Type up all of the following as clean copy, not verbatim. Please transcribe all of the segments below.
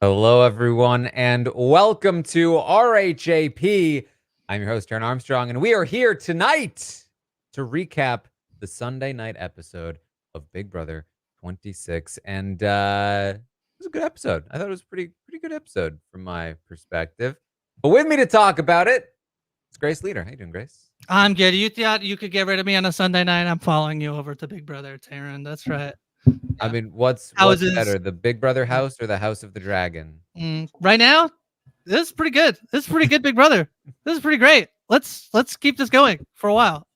Hello, everyone, and welcome to RHAP. I'm your host, Taran Armstrong, and we are here tonight to recap the Sunday night episode of Big Brother 26. And it was a good episode. I thought it was a pretty good episode from my perspective. But with me to talk about it, it's Grace Leader. How you doing, Grace? I'm good. You thought you could get rid of me on a Sunday night? I'm following you over to Big Brother, Taran. That's right. I mean, what's better, the Big Brother house or the House of the Dragon? Right now, this is pretty good. This is pretty good, Big Brother. This is pretty great. Let's keep this going for a while.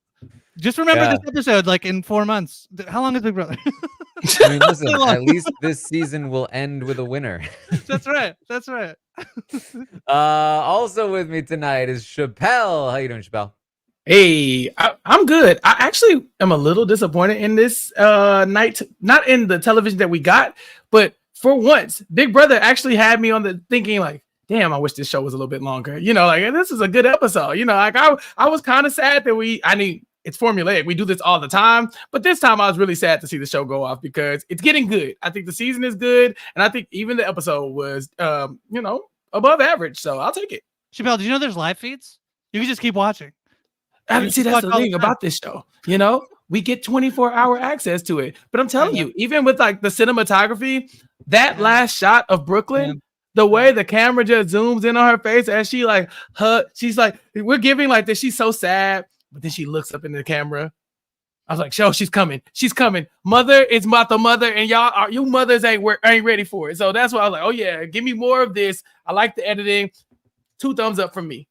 Just remember this episode, like in 4 months. How long is Big Brother? I mean, listen, at least this season will end with a winner. That's right. That's right. Also with me tonight is Chappell. How you doing, Chappell? Hey, I'm good. I actually am a little disappointed in this night, not in the television that we got, but for once, Big Brother actually had me on the thinking like, damn, I wish this show was a little bit longer. You know, like this is a good episode. You know, like I was kind of sad that it's formulaic. We do this all the time, but this time I was really sad to see the show go off because it's getting good. I think the season is good, and I think even the episode was, above average. So I'll take it. Chappelle, do you know there's live feeds? You can just keep watching. See, that's the thing about this show. You know, we get 24-hour access to it. But I'm telling you, even with like the cinematography, that last shot of Brooklyn, the way the camera just zooms in on her face as she like she's like, we're giving like this. She's so sad, but then she looks up in the camera. I was like, "Show, she's coming. She's coming. Mother, it's about the mother, and you mothers ain't ready for it." So that's why I was like, "Oh yeah, give me more of this." I like the editing. 2 thumbs up from me.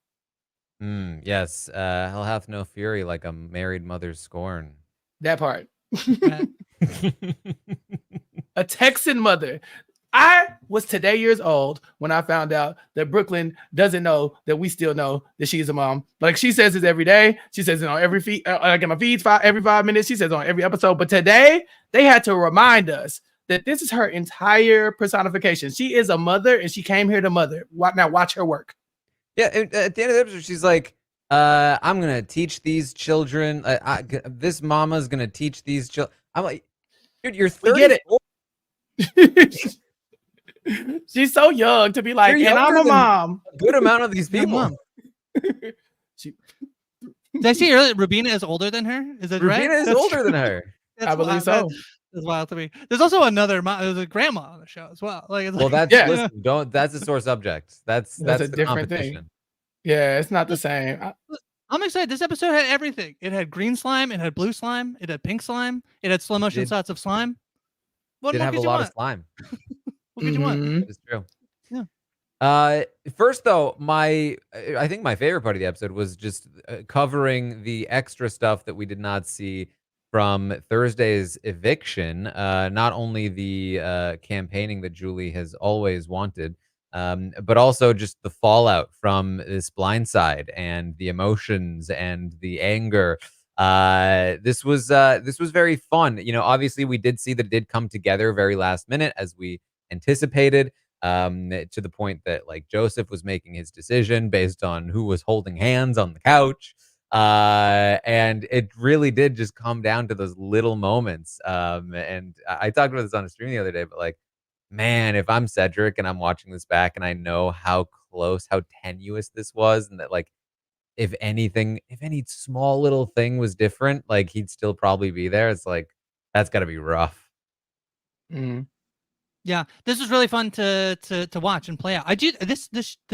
Yes, hell hath no fury like a married mother's scorn. That part. A Texan mother. I was today years old when I found out that Brooklyn doesn't know that we still know that she's a mom. Like she says this every day. She says it on every feed, like in my feeds every 5 minutes. She says it on every episode. But today they had to remind us that this is her entire personification. She is a mother and she came here to mother. Now watch her work. Yeah, at the end of the episode, she's like, I'm going to teach these children. This mama's going to teach these children. I'm like, dude, you're 30. Get it. She's so young to be like, and I'm a mom. A good amount of these people. Did I see earlier Rubina is older than her? Is that right? Rubina is older than her. I believe so. That's wild to me. There's also another there's a grandma on the show as well. Like, well, that's listen, that's a sore subject. That's a different thing. Yeah, it's not the same. I'm excited. This episode had everything. It had green slime, it had blue slime, it had pink slime, it had slow motion shots of slime. What did have a lot of slime. What could you want? It's true. Yeah. First though, I think my favorite part of the episode was just covering the extra stuff that we did not see from Thursday's Eviction. Not only the campaigning that Julie has always wanted, but also just the fallout from this blindside and the emotions and the anger. This was very fun. You know, obviously we did see that it did come together very last minute as we anticipated, to the point that like Joseph was making his decision based on who was holding hands on the couch. And it really did just come down to those little moments. And I talked about this on a stream the other day, but like, man, if I'm Cedric and I'm watching this back and I know how close, how tenuous this was, and that like, if any small little thing was different, like he'd still probably be there. It's like, that's gotta be rough. Yeah, this was really fun to watch and play out. This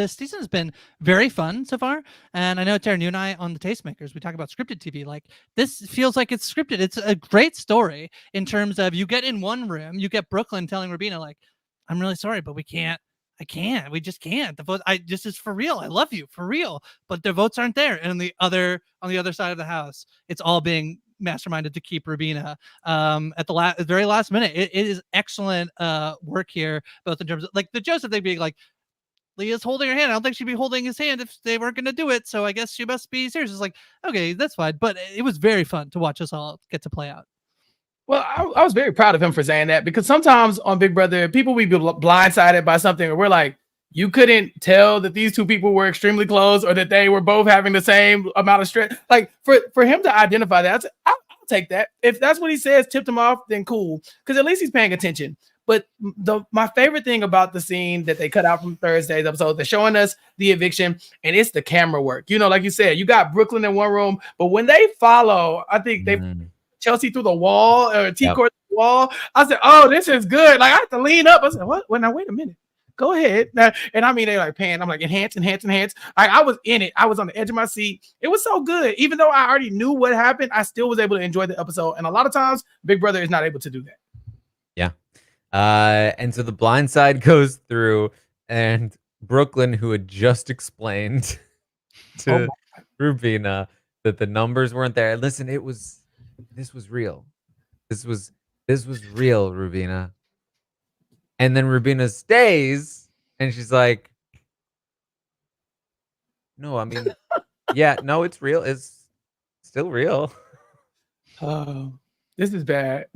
season has been very fun so far, and I know Taran, you and I on the Tastemakers, we talk about scripted TV. Like this feels like it's scripted. It's a great story in terms of you get in one room, you get Brooklyn telling Rubina like, "I'm really sorry, but we just can't. The vote, this is for real. I love you for real, but the votes aren't there." And on the other side of the house, it's all being masterminded to keep Rubina at the very last minute. It is excellent work here, both in terms of like the Joseph thing being like, Leah's holding her hand. I don't think she'd be holding his hand if they weren't going to do it. So I guess she must be serious. It's like, okay, that's fine. But it was very fun to watch us all get to play out. Well, I was very proud of him for saying that, because sometimes on Big Brother, people will be blindsided by something, or we're like, you couldn't tell that these two people were extremely close or that they were both having the same amount of stress. Like for him to identify that, I'll take that. If that's what he says, tipped him off, then cool. Because at least he's paying attention. But my favorite thing about the scene that they cut out from Thursday's episode, they're showing us the eviction, and it's the camera work. You know, like you said, you got Brooklyn in one room, but when they follow, I think they Chelsea through the wall or T-Court through the wall. I said, oh, this is good. Like I have to lean up. I said, what? Well, now wait a minute. Go ahead. And I mean, they like pan. I'm like, enhance. I was in it. I was on the edge of my seat. It was so good. Even though I already knew what happened, I still was able to enjoy the episode. And a lot of times, Big Brother is not able to do that. Yeah. And so the blindside goes through, and Brooklyn, who had just explained to Rubina that the numbers weren't there. Listen, this was real. This was real, Rubina. And then Rubina stays, and she's like, no, I mean, yeah, no, it's real. It's still real. This is bad.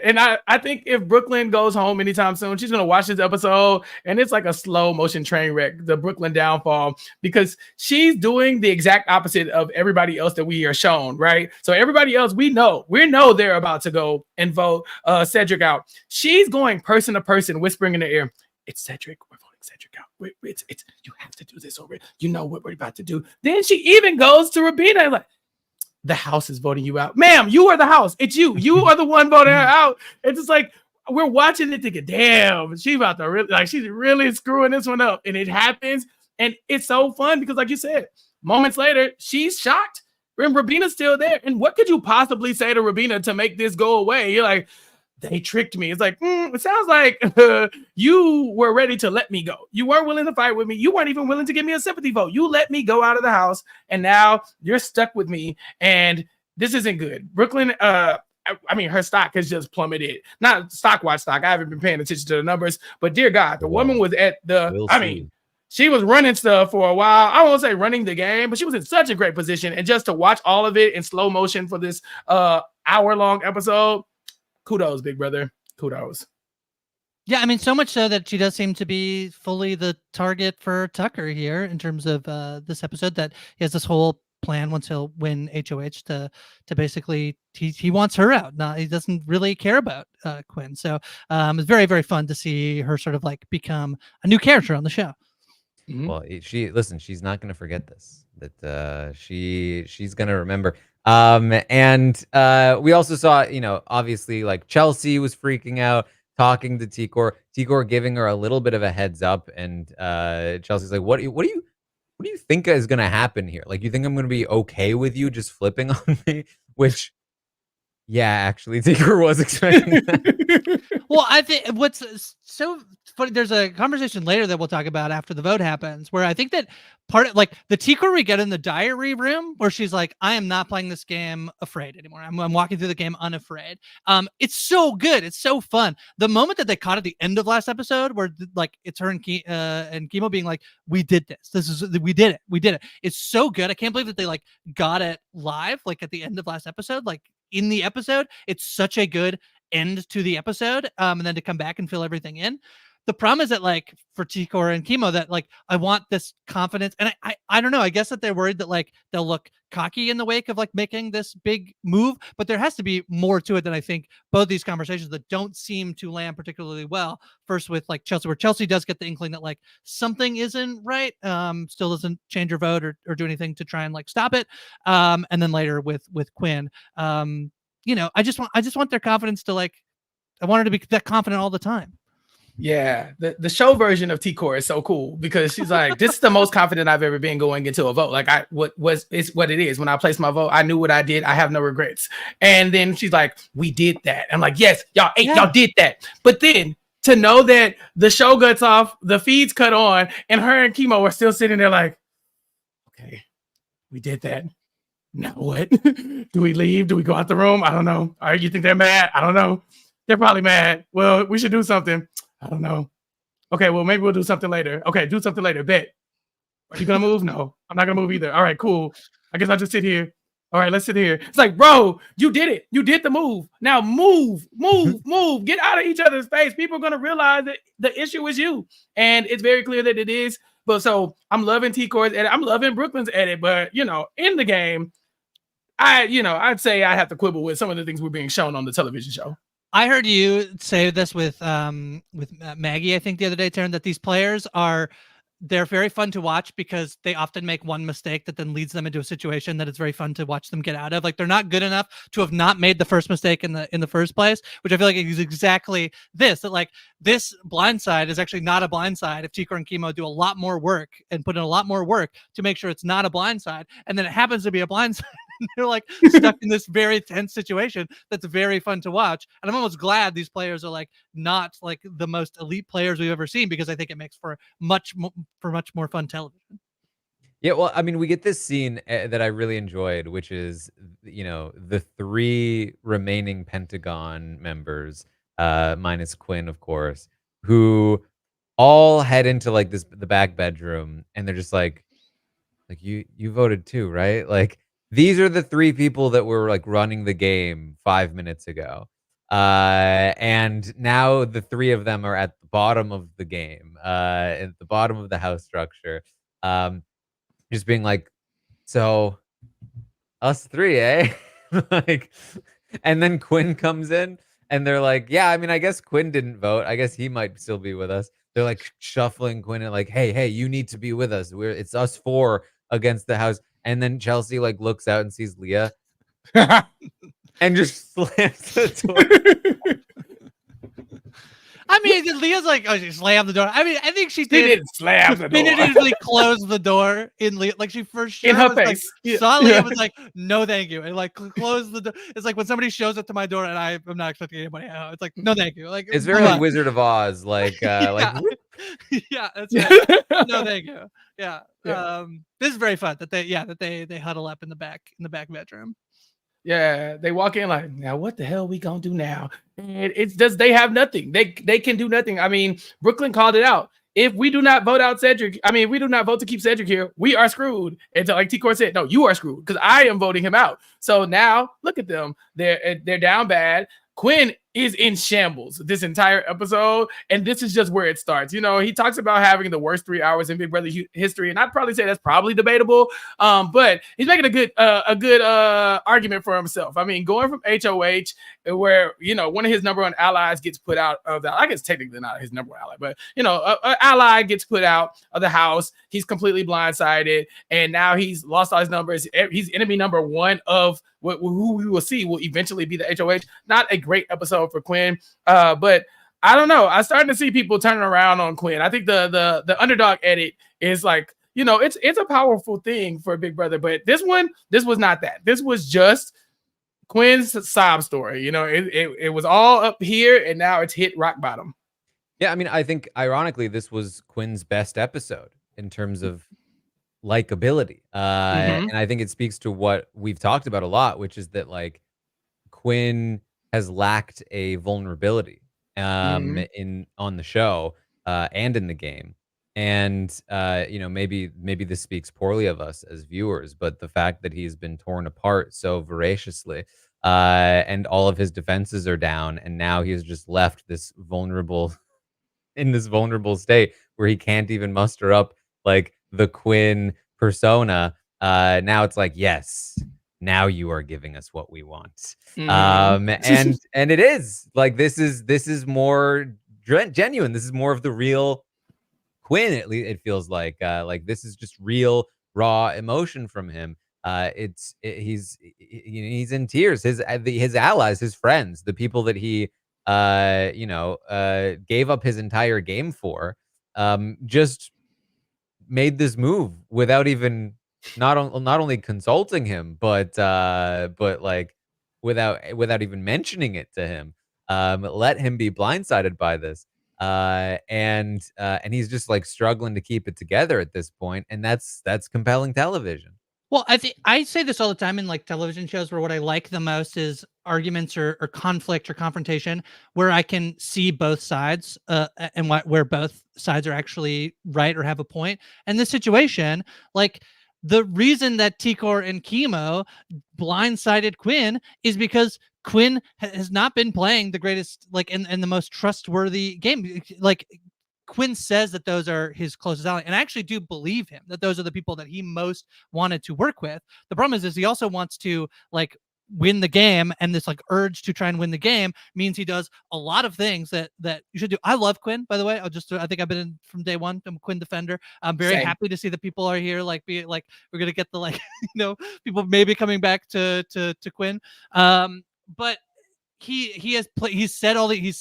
And I think if Brooklyn goes home anytime soon, she's going to watch this episode, and it's like a slow motion train wreck, the Brooklyn downfall, because she's doing the exact opposite of everybody else that we are shown, right? So everybody else, we know they're about to go and vote Cedric out. She's going person to person, whispering in their ear, it's Cedric. We're voting Cedric out. It's you have to do this over. You know what we're about to do. Then she even goes to Rubina and like, the house is voting you out. Ma'am, you are the house. It's you. You are the one voting her out. It's just like, we're watching it thinking, damn, she's about to really, like, she's really screwing this one up. And it happens. And it's so fun because, like you said, moments later, she's shocked. And Rubina's still there. And what could you possibly say to Rubina to make this go away? You're like, they tricked me. It's like, it sounds like you were ready to let me go. You weren't willing to fight with me. You weren't even willing to give me a sympathy vote. You let me go out of the house, and now you're stuck with me, and this isn't good. Brooklyn, I mean, her stock has just plummeted. Not stock-wide stock. I haven't been paying attention to the numbers, but dear God, the woman was at she was running stuff for a while. I won't say running the game, but she was in such a great position, and just to watch all of it in slow motion for this hour-long episode, kudos, Big Brother. Kudos. Yeah, I mean, so much so that she does seem to be fully the target for Tucker here in terms of this episode, that he has this whole plan once he'll win HOH to basically he wants her out. Now he doesn't really care about Quinn. So it's very, very fun to see her sort of like become a new character on the show. Well, she's not going to forget this. That she's going to remember. And we also saw, obviously, like Chelsea was freaking out, talking to T-Core giving her a little bit of a heads up, and Chelsea's like, what do you think is gonna happen here? Like, you think I'm gonna be okay with you just flipping on me? Which, yeah, actually, T-Core was expecting that. Well, I think what's so funny, there's a conversation later that we'll talk about after the vote happens, where I think that part of, like, the T-Core we get in the diary room, where she's like, I am not playing this game afraid anymore. I'm walking through the game unafraid. It's so good. It's so fun. The moment that they caught at the end of last episode, where like it's her and Chemo being like, we did this. We did it. It's so good. I can't believe that they like got it live, like at the end of last episode, like in the episode. It's such a good end to the episode, and then to come back and fill everything in. The problem is that, like, for T-Core and Chemo, that like I want this confidence, and I don't know, I guess that they're worried that like they'll look cocky in the wake of like making this big move, but there has to be more to it than I think both these conversations that don't seem to land particularly well. First with like Chelsea, where Chelsea does get the inkling that like something isn't right, still doesn't change her vote or do anything to try and like stop it, and then later with Quinn. I just want their confidence to, like, I want her to be that confident all the time. Yeah, the show version of T-Core is so cool because she's like, this is the most confident I've ever been going into a vote. Like, it's what it is. When I placed my vote, I knew what I did. I have no regrets. And then she's like, we did that. I'm like, yes, y'all did that. But then to know that the show cuts off, the feeds cut on, and her and Chemo are still sitting there like, okay, we did that. Now what? Do we leave? Do we go out the room? I don't know. All right, you think they're mad? I don't know. They're probably mad. Well, we should do something. I don't know. Okay, well, maybe we'll do something later. Okay, do something later. Bet. Are you going to move? No, I'm not going to move either. All right, cool. I guess I'll just sit here. All right, let's sit here. It's like, bro, you did it. You did the move. Now move. Get out of each other's face. People are going to realize that the issue is you. And it's very clear that it is. But so I'm loving T-Core's edit. I'm loving Brooklyn's edit. But, in the game, I'd say I have to quibble with some of the things we're being shown on the television show. I heard you say this with Maggie, I think the other day, Taran, that these players they're very fun to watch because they often make one mistake that then leads them into a situation that it's very fun to watch them get out of. Like they're not good enough to have not made the first mistake in the first place, which I feel like is exactly this. That like this blindside is actually not a blindside if Tikor and Chemo do a lot more work and put in a lot more work to make sure it's not a blindside, and then it happens to be a blindside. They're like stuck in this very tense situation that's very fun to watch, and I'm almost glad these players are like not like the most elite players we've ever seen, because I think it makes for much more fun television. Yeah, well, I mean, we get this scene that I really enjoyed, which is, the 3 remaining Pentagon members, minus Quinn, of course, who all head into like the back bedroom, and they're just like you voted too, right? Like these are the 3 people that were like running the game 5 minutes ago. And now the 3 of them are at the bottom of the game, at the bottom of the house structure. Just being like, "So, us 3, eh?" Like, and then Quinn comes in, and they're like, "Yeah, I mean, I guess Quinn didn't vote. I guess he might still be with us." They're, like, shuffling Quinn and like, "Hey, you need to be with us. It's us 4 against the house." And then Chelsea, like, looks out and sees Leah and just slams the door. I mean, Leah's like, oh, she slammed the door. I mean, I think she didn't slam the door. definitively closed the door in Leah. Like she first sure in her was face. like, saw Leah, was like, no, thank you, and like closed the door. It's like when somebody shows up to my door and I'm not expecting anybody out. It's like, no, thank you. Like It's very like Wizard of Oz, like, like yeah, that's right. No, thank you. Yeah. This is very fun that they huddle up in the back bedroom. Yeah, they walk in like, now what the hell we gonna do now? And it's just they have nothing. They can do nothing. I mean, Brooklyn called it out. If we do not vote out Cedric, I mean, if we do not vote to keep Cedric here, we are screwed. And so, like Tikor said, no, you are screwed because I am voting him out. So now look at them. They're down bad. Quinn is in shambles this entire episode, and this is just where it starts. You know, he talks about having the worst 3 hours in Big Brother history, and I'd probably say that's probably debatable. But he's making a good argument for himself. I mean, going from HOH, where one of his number one allies gets put out of the, I guess technically not his number one ally, but an ally gets put out of the house. He's completely blindsided, and now he's lost all his numbers. He's enemy number 1 of who we will see will eventually be the HOH. Not a great episode for Quinn, but I don't know. I'm starting to see people turning around on Quinn. I think the underdog edit is like, it's a powerful thing for Big Brother, but this was not that. This was just Quinn's sob story. It was all up here, and now it's hit rock bottom. Yeah, I mean, I think ironically, this was Quinn's best episode in terms of likability. And I think it speaks to what we've talked about a lot, which is that like Quinn has lacked a vulnerability on the show and in the game. And maybe this speaks poorly of us as viewers, but the fact that he's been torn apart so voraciously, and all of his defenses are down, and now he's just left in this vulnerable state where he can't even muster up like the Quinn persona. Now it's like, yes, now you are giving us what we want. And it is like, this is more genuine. This is more of the real Quinn. At least it feels like this is just real raw emotion from him. He's in tears. His allies, his friends, the people that he gave up his entire game for, just made this move without even not only consulting him, but like without even mentioning it to him. Let him be blindsided by this. And he's just like struggling to keep it together at this point, and that's compelling television. Well, I say this all the time in like television shows where what I like the most is arguments or conflict or confrontation where I can see both sides and where both sides are actually right or have a point. And this situation, like the reason that Tikor and Chemo blindsided Quinn is because Quinn has not been playing the greatest, like in the most trustworthy game. Like Quinn says that those are his closest allies, and I actually do believe him that those are the people that he most wanted to work with. The problem is he also wants to like win the game, and this like urge to try and win the game means he does a lot of things that you should do. I love Quinn, by the way. I think I've been in from day one. I'm a Quinn defender. I'm very happy to see that people are here. Like, we're gonna get the like people maybe coming back to Quinn. But he's said all that he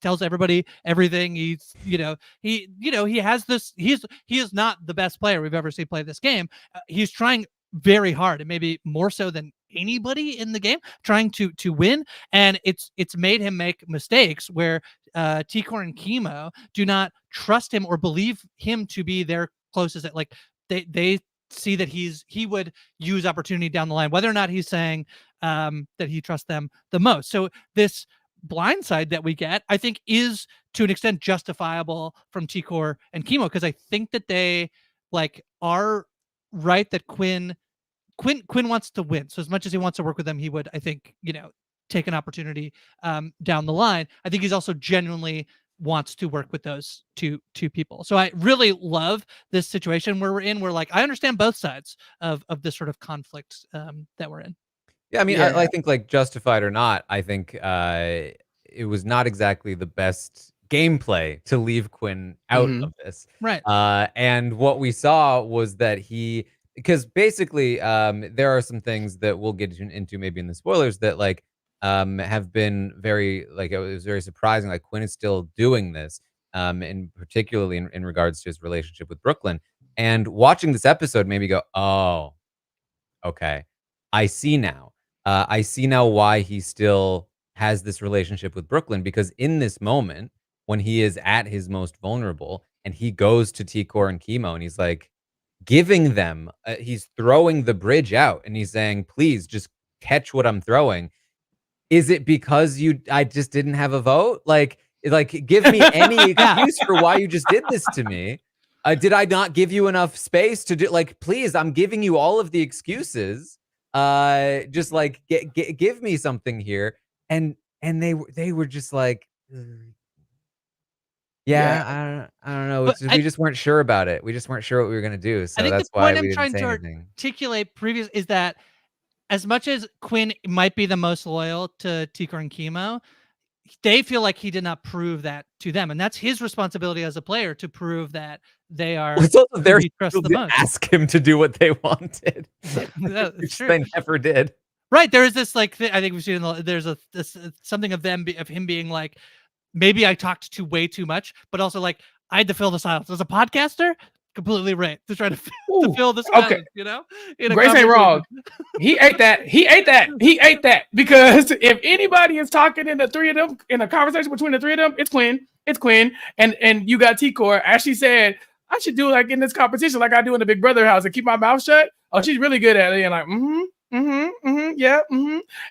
tells everybody everything. He has this. He is not the best player we've ever seen play this game. He's trying very hard, and maybe more so than anybody in the game, trying to win. And it's made him make mistakes where T-Core and Chemo do not trust him or believe him to be their closest. Like they see that he would use opportunity down the line, whether or not he's saying that he trusts them the most. So this blindside that we get, I think, is to an extent justifiable from T-Core and Chemo, because I think that they like are right that Quinn wants to win. So as much as he wants to work with them, he would, I think, take an opportunity down the line. I think he's also genuinely wants to work with those two people. So I really love this situation where we're in, where like I understand both sides of this sort of conflict that we're in. Yeah, I mean, I think like justified or not, I think it was not exactly the best gameplay to leave Quinn out of this. Right. And what we saw was that because basically there are some things that we'll get into maybe in the spoilers that like have been very, like, it was very surprising. Like Quinn is still doing this, and particularly in regards to his relationship with Brooklyn. And watching this episode made me go, oh, okay, I see now. I see now why he still has this relationship with Brooklyn, because in this moment, when he is at his most vulnerable and he goes to T-Core and Chemo and he's like giving them, he's throwing the bridge out and he's saying, please just catch what I'm throwing. Is it because I just didn't have a vote? Like give me any excuse for why you just did this to me. Did I not give you enough space to do, like, please, I'm giving you all of the excuses. Just like give me something here. And they were just like, I don't know. We just weren't sure about it. We just weren't sure what we were gonna do. So that's why we didn't say anything. Articulate previous is that as much as Quinn might be the most loyal to T-Core and Chemo, they feel like he did not prove that to them, and that's his responsibility as a player to prove that they are. Well, it's also their to ask him to do what they wanted, which they never did. Right? There is this like I think we've seen. There's something of him being like, maybe I talked way too much, but also like I had to fill the silence as a podcaster. Completely right to try to fill the silence, Grace ain't wrong. He ate that because if anybody is talking in the three of them, in a conversation between the three of them, it's Quinn, and you got T-Core. As she said, I should do like in this competition, like I do in the Big Brother house, and keep my mouth shut. Oh, she's really good at it, and like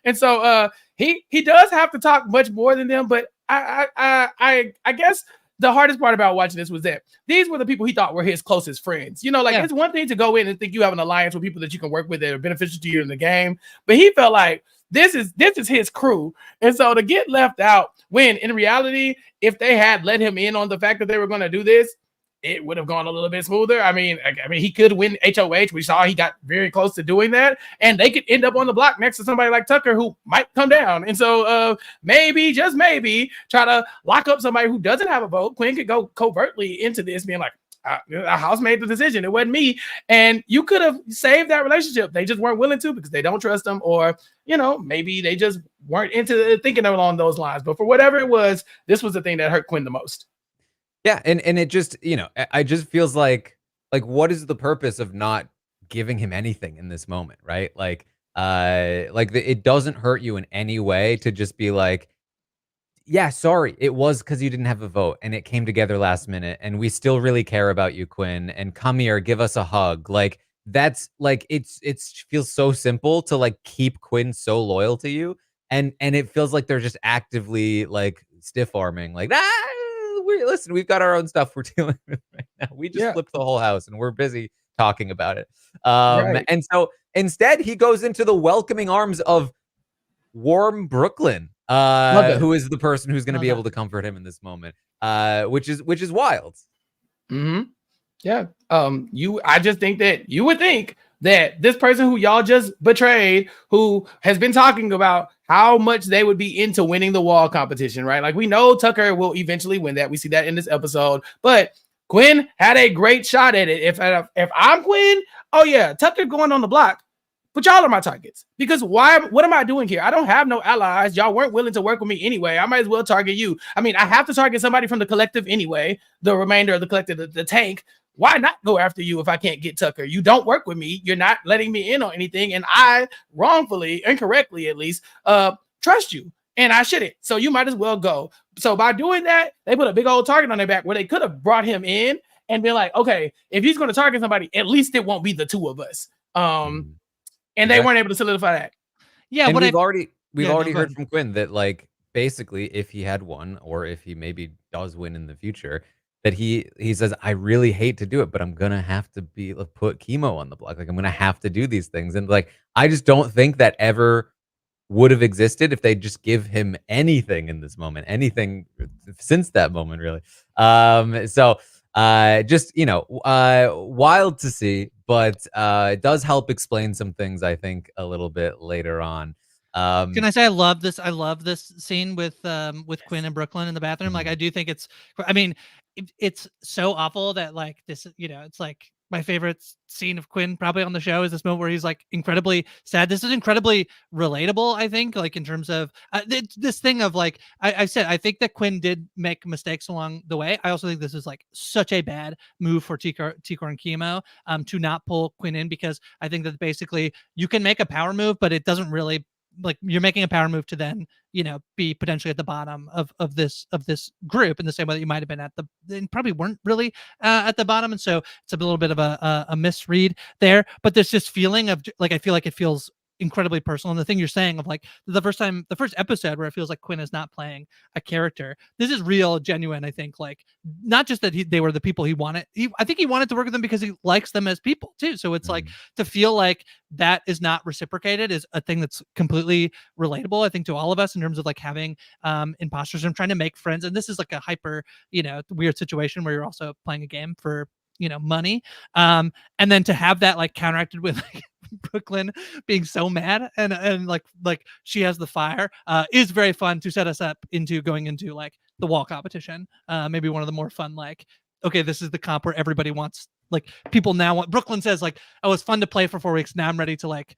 and so he does have to talk much more than them, but I guess the hardest part about watching this was that these were the people he thought were his closest friends. It's one thing to go in and think you have an alliance with people that you can work with that are beneficial to you in the game, but he felt like this is his crew. And so to get left out, when in reality, if they had let him in on the fact that they were going to do this, it would have gone a little bit smoother. I mean, he could win HOH. We saw he got very close to doing that, and they could end up on the block next to somebody like Tucker who might come down. And so maybe, just maybe, try to lock up somebody who doesn't have a vote. Quinn could go covertly into this being like, our house made the decision. It wasn't me. And you could have saved that relationship. They just weren't willing to because they don't trust them, or, maybe they just weren't into thinking along those lines. But for whatever it was, this was the thing that hurt Quinn the most. Yeah, and it just, I just feels like what is the purpose of not giving him anything in this moment, right? It doesn't hurt you in any way to just be like, yeah, sorry, it was because you didn't have a vote and it came together last minute, and we still really care about you, Quinn, and come here, give us a hug. Like, that's like, it feels so simple to like keep Quinn so loyal to you, and it feels like they're just actively like stiff arming, like, listen, we've got our own stuff we're dealing with right now. We just flipped the whole house and we're busy talking about it. Right. And so instead he goes into the welcoming arms of warm Brooklyn, who is the person who's going to be able to comfort him in this moment, which is wild. Yeah. I just think that you would think that this person who y'all just betrayed, who has been talking about how much they would be into winning the wall competition, right? Like, we know Tucker will eventually win that. We see that in this episode, but Quinn had a great shot at it. If I'm Quinn, oh yeah, Tucker going on the block, but y'all are my targets. Because why? What am I doing here? I don't have no allies. Y'all weren't willing to work with me anyway. I might as well target you. I mean, I have to target somebody from the collective anyway, the remainder of the collective, the tank. Why not go after you if I can't get Tucker? You don't work with me. You're not letting me in on anything. And I wrongfully, incorrectly at least, trust you. And I shouldn't. So you might as well go. So by doing that, they put a big old target on their back where they could have brought him in and been like, okay, if he's going to target somebody, at least it won't be the two of us. And they weren't able to solidify that. Yeah, and what we've already go heard ahead. from Quinn that, like, basically, if he had won, or if he maybe does win in the future, that he says, I really hate to do it, but I'm gonna have to put chemo on the block. Like, I'm gonna have to do these things. And like, I just don't think that ever would have existed if they just give him anything in this moment, anything since that moment, really. So just, wild to see, but it does help explain some things, I think, a little bit later on. Can I say I love this? I love this scene with Quinn and Brooklyn in the bathroom. Like, I do think it's, I mean, it's so awful that, like, this, it's like my favorite scene of Quinn probably on the show is this moment where he's like incredibly sad. This is incredibly relatable, I think, like in terms of this thing of like, I said, I think that Quinn did make mistakes along the way. I also think this is like such a bad move for T-Core and Chemo to not pull Quinn in, because I think that basically you can make a power move, but it doesn't really, like, you're making a power move to then, be potentially at the bottom of this group in the same way that you might have been and probably weren't really at the bottom. And so it's a little bit of a misread there, but there's this feeling of like, I feel like it feels incredibly personal. And the thing you're saying of like the first episode where it feels like Quinn is not playing a character, this is real, genuine. I think, like, not just that they were the people he wanted. I think he wanted to work with them because he likes them as people too. So it's like, to feel like that is not reciprocated is a thing that's completely relatable, I think, to all of us in terms of like having imposter syndrome, trying to make friends. And this is like a hyper, weird situation where you're also playing a game for, money. And then to have that like counteracted with like Brooklyn being so mad and like she has the fire is very fun to set us up into going into like the wall competition. Maybe one of the more fun, like, okay, this is the comp where everybody wants, like, people now want. Brooklyn says like, oh, it's fun to play for 4 weeks. Now I'm ready to like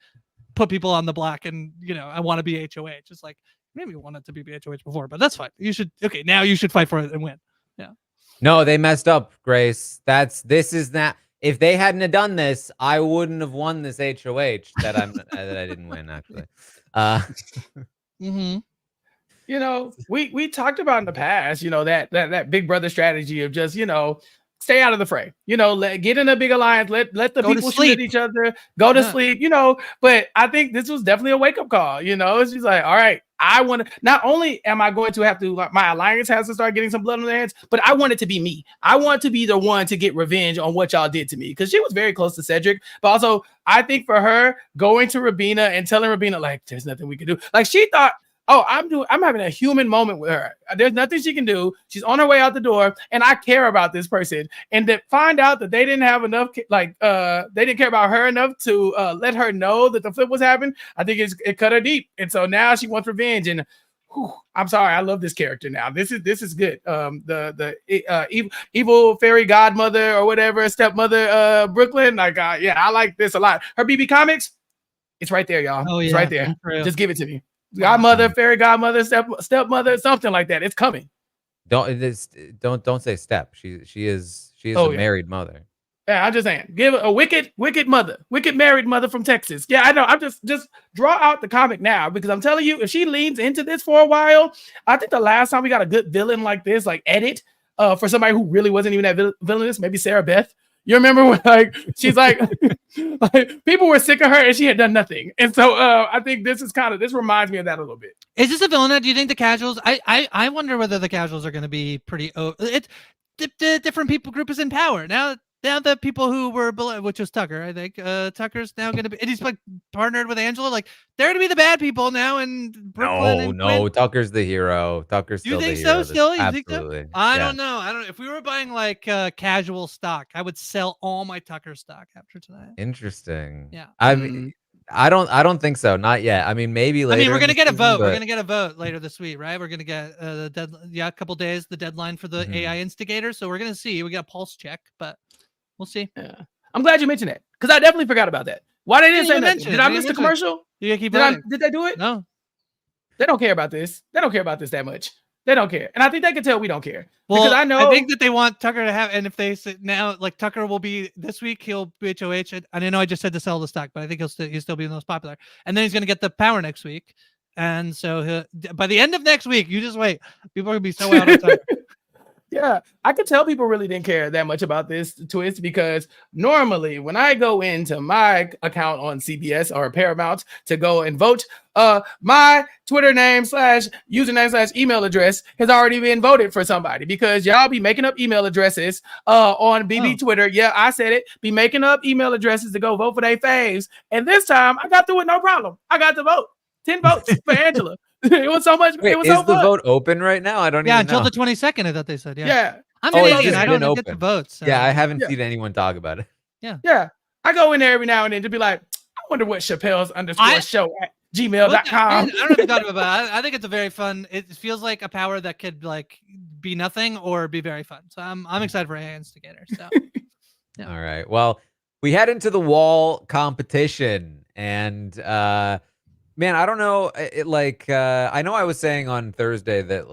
put people on the block, and I want to be HOH. It's like, maybe you wanted to be HOH before, but that's fine. Now you should fight for it and win. Yeah. No, they messed up, Grace. This is not. If they hadn't have done this, I wouldn't have won this HOH that I didn't win, actually. We talked about in the past, that big brother strategy of just, stay out of the fray, get in a big alliance, let the people shoot at each other, go to sleep, but I think this was definitely a wake-up call. It's just like, all right, I want to, not only am I going to have to, like, my alliance has to start getting some blood on their hands, but I want it to be me. I want to be the one to get revenge on what y'all did to me, because she was very close to Cedric. But also, I think for her, going to Rabina and telling Rabina, like, there's nothing we can do. Like, she thought, oh, I'm having a human moment with her. There's nothing she can do. She's on her way out the door, and I care about this person. And to find out that they didn't have enough, they didn't care about her enough to let her know that the flip was happening, I think it cut her deep. And so now she wants revenge. And I'm sorry, I love this character now. This is good. The evil fairy godmother or whatever, stepmother, Brooklyn. Like, I like this a lot. Her BB comics, it's right there, y'all. Oh, yeah, it's right there. Just give it to me. Godmother, fairy godmother, stepmother, something like that. It's coming. Don't say step. She is a married mother. Yeah, I'm just saying, give a wicked married mother from Texas. Yeah, I know. I'm just draw out the comic now, because I'm telling you, if she leans into this for a while, I think the last time we got a good villain like this, like edit, for somebody who really wasn't even that villainous, maybe Sarah Beth. You remember when, like, she's like, like, people were sick of her and she had done nothing. And so I think this reminds me of that a little bit. Is this a villain? Do you think the casuals? I wonder whether the casuals are going to be pretty. The different people group is in power now. Now the people who were below, which was Tucker, I think. Tucker's now going to be, and he's like partnered with Angela. Like they're going to be the bad people now in Brooklyn and Quinn. No, Tucker's the hero. Tucker's still the hero. You think so? Still, you absolutely. think so? I don't know. I don't. If we were buying like casual stock, I would sell all my Tucker stock after tonight. Interesting. Yeah. I mean, I don't think so. Not yet. I mean, maybe later. I mean, we're gonna get a vote. But... We're gonna get a vote later this week, right? We're gonna get a couple days, the deadline for the AI Instigator. So we're gonna see. We got a pulse check, but we'll see. Yeah. I'm glad you mentioned it because I definitely forgot about that. Why they didn't say nothing? Did I miss the commercial? You keep did they do it? No. They don't care about this. They don't care about this that much. They don't care. And I think they can tell we don't care. Well, because I think that they want Tucker to have, and if they sit now, like Tucker will be this week, he'll be HOH. And I know I just said to sell the stock, but I think he'll still be the most popular. And then he's going to get the power next week. And so by the end of next week, you just wait. People are going to be so out of Tucker. Yeah, I could tell people really didn't care that much about this twist because normally when I go into my account on CBS or Paramount to go and vote, my Twitter name / username / email address has already been voted for somebody because y'all be making up email addresses on BB Twitter. Yeah, I said it. Be making up email addresses to go vote for their faves. And this time I got through it no problem. I got to vote. 10 votes for Angela. It was so much. Wait, it was is so the fun. vote open right now? I don't even know. Until the 22nd, I thought they said. Yeah. I'm an idiot. I don't get the votes. So. Yeah, I haven't seen anyone talk about it. Yeah. I go in there every now and then to be like, I wonder what Chappell's _show at gmail.com. I don't know if you thought about it. I think it's a very fun. It feels like a power that could like be nothing or be very fun. So I'm excited for AI Instigator. So. Yeah. All right. Well, we head into the wall competition and man, I don't know. I know I was saying on Thursday that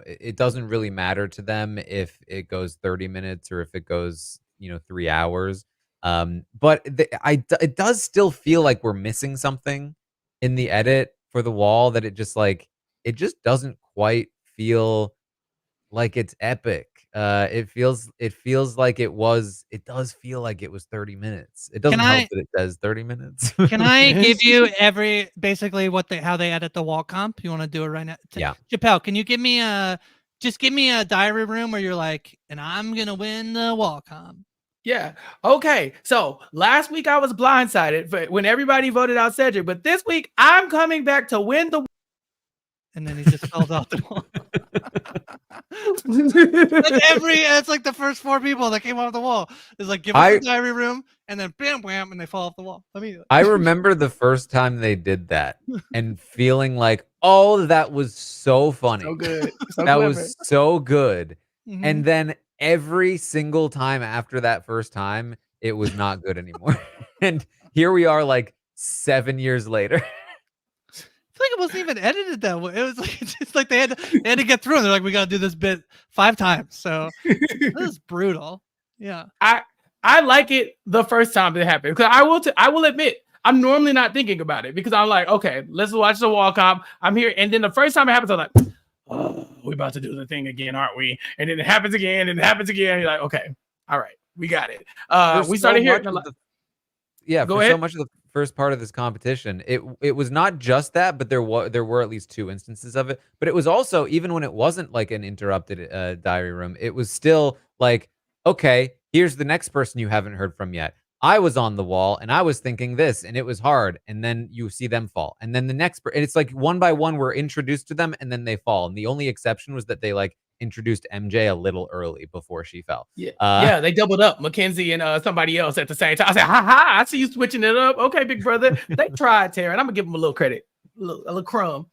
it doesn't really matter to them if it goes 30 minutes or if it goes, 3 hours. But it does still feel like we're missing something in the edit for the wall that it just doesn't quite feel like it's epic. It feels like it does feel like it was 30 minutes. It doesn't help that it says 30 minutes. Can I give you basically how they edit the wall comp? You want to do it right now? Yeah. Chappell, can you give me a diary room where you're like, and I'm going to win the wall comp. Yeah. Okay. So last week I was blindsided when everybody voted out Cedric, but this week I'm coming back to win the. And then he just falls off the wall. It's like the first 4 people that came off the wall. It's like give us the diary room, and then bam, bam, and they fall off the wall. I remember the first time they did that and feeling like, oh, that was so funny. So good. That was so good. Mm-hmm. And then every single time after that first time, it was not good anymore. And here we are like 7 years later. Like it wasn't even edited that way. It was like it's like they had to get through, and they're like, we got to do this bit 5 times. So this is brutal. Yeah, I like it the first time it happened because I will admit I'm normally not thinking about it because I'm like, okay, let's watch the wall comp. I'm here, and then the first time it happens, I'm like, oh, we're about to do the thing again, aren't we? And then it happens again, and it happens again. You're like, okay, all right, we got it. We started hearing so much of the first part of this competition, it was not just that, but there were at least 2 instances of it. But it was also, even when it wasn't like an interrupted diary room, it was still like, okay, here's the next person you haven't heard from yet. I was on the wall and I was thinking this, and it was hard, and then you see them fall, and then the next, and it's like one by one we're introduced to them, and then they fall. And the only exception was that they like introduced MJ a little early before she fell. Yeah, they doubled up Mackenzie and somebody else at the same time. I said, ha, I see you switching it up. Okay, big brother. They tried, Taran. I'm gonna give them a little credit, a little crumb.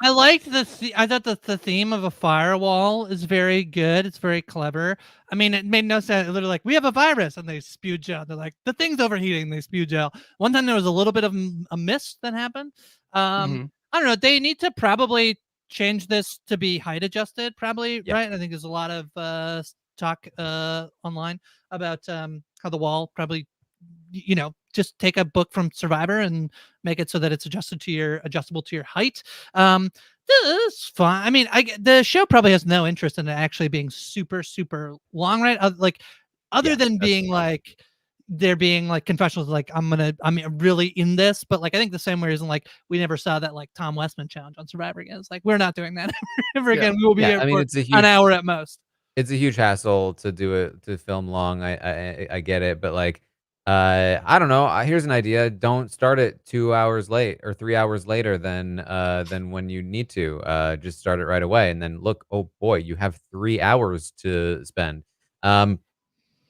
I liked I thought that the theme of a firewall is very good. It's very clever. I mean, it made no sense. Literally, like, we have a virus, and they spew gel. They're like, the thing's overheating. They spew gel. One time there was a little bit of a mist that happened. I don't know. They need to probably change this to be height adjusted, probably, right? I think there's a lot of talk online about how the wall probably, just take a book from Survivor and make it so that it's adjustable to your height. This is fine. I mean, the show probably has no interest in it actually being super, super long, right? Other than being like, there being like confessionals, like I'm really in this, but like I think the same reason like we never saw that like Tom Westman challenge on Survivor again. It's like we're not doing that ever again. We will be here for an hour at most. It's a huge hassle to do it to film long. I get it, but like, I don't know. Here's an idea. Don't start it 2 hours late or 3 hours later than when you need to. Just start it right away, and then look. Oh boy, you have 3 hours to spend. Um,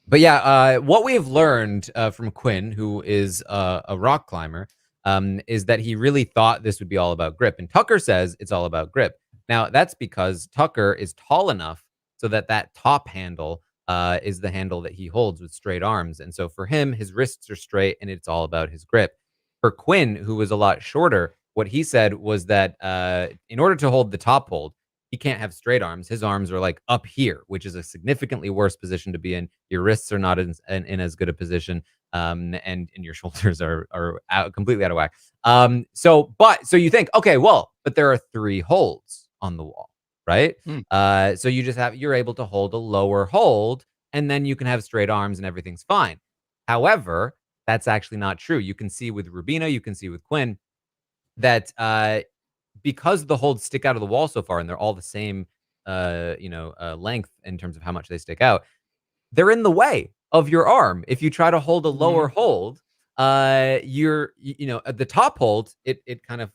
but yeah, what we've learned from Quinn, who is a rock climber, is that he really thought this would be all about grip. And Tucker says it's all about grip. Now, that's because Tucker is tall enough so that that top handle is the handle that he holds with straight arms. And so for him, his wrists are straight and it's all about his grip. For Quinn, who was a lot shorter, what he said was that in order to hold the top hold, he can't have straight arms. His arms are like up here, which is a significantly worse position to be in. Your wrists are not in as good a position, and your shoulders are completely out of whack. So you think, okay, well, but there are 3 holds on the wall, right? So you're able to hold a lower hold, and then you can have straight arms and everything's fine. However, that's actually not true. You can see with Rubina, you can see with Quinn that because the holds stick out of the wall so far and they're all the same length in terms of how much they stick out, they're in the way of your arm. If you try to hold a lower hold, at the top hold, it kind of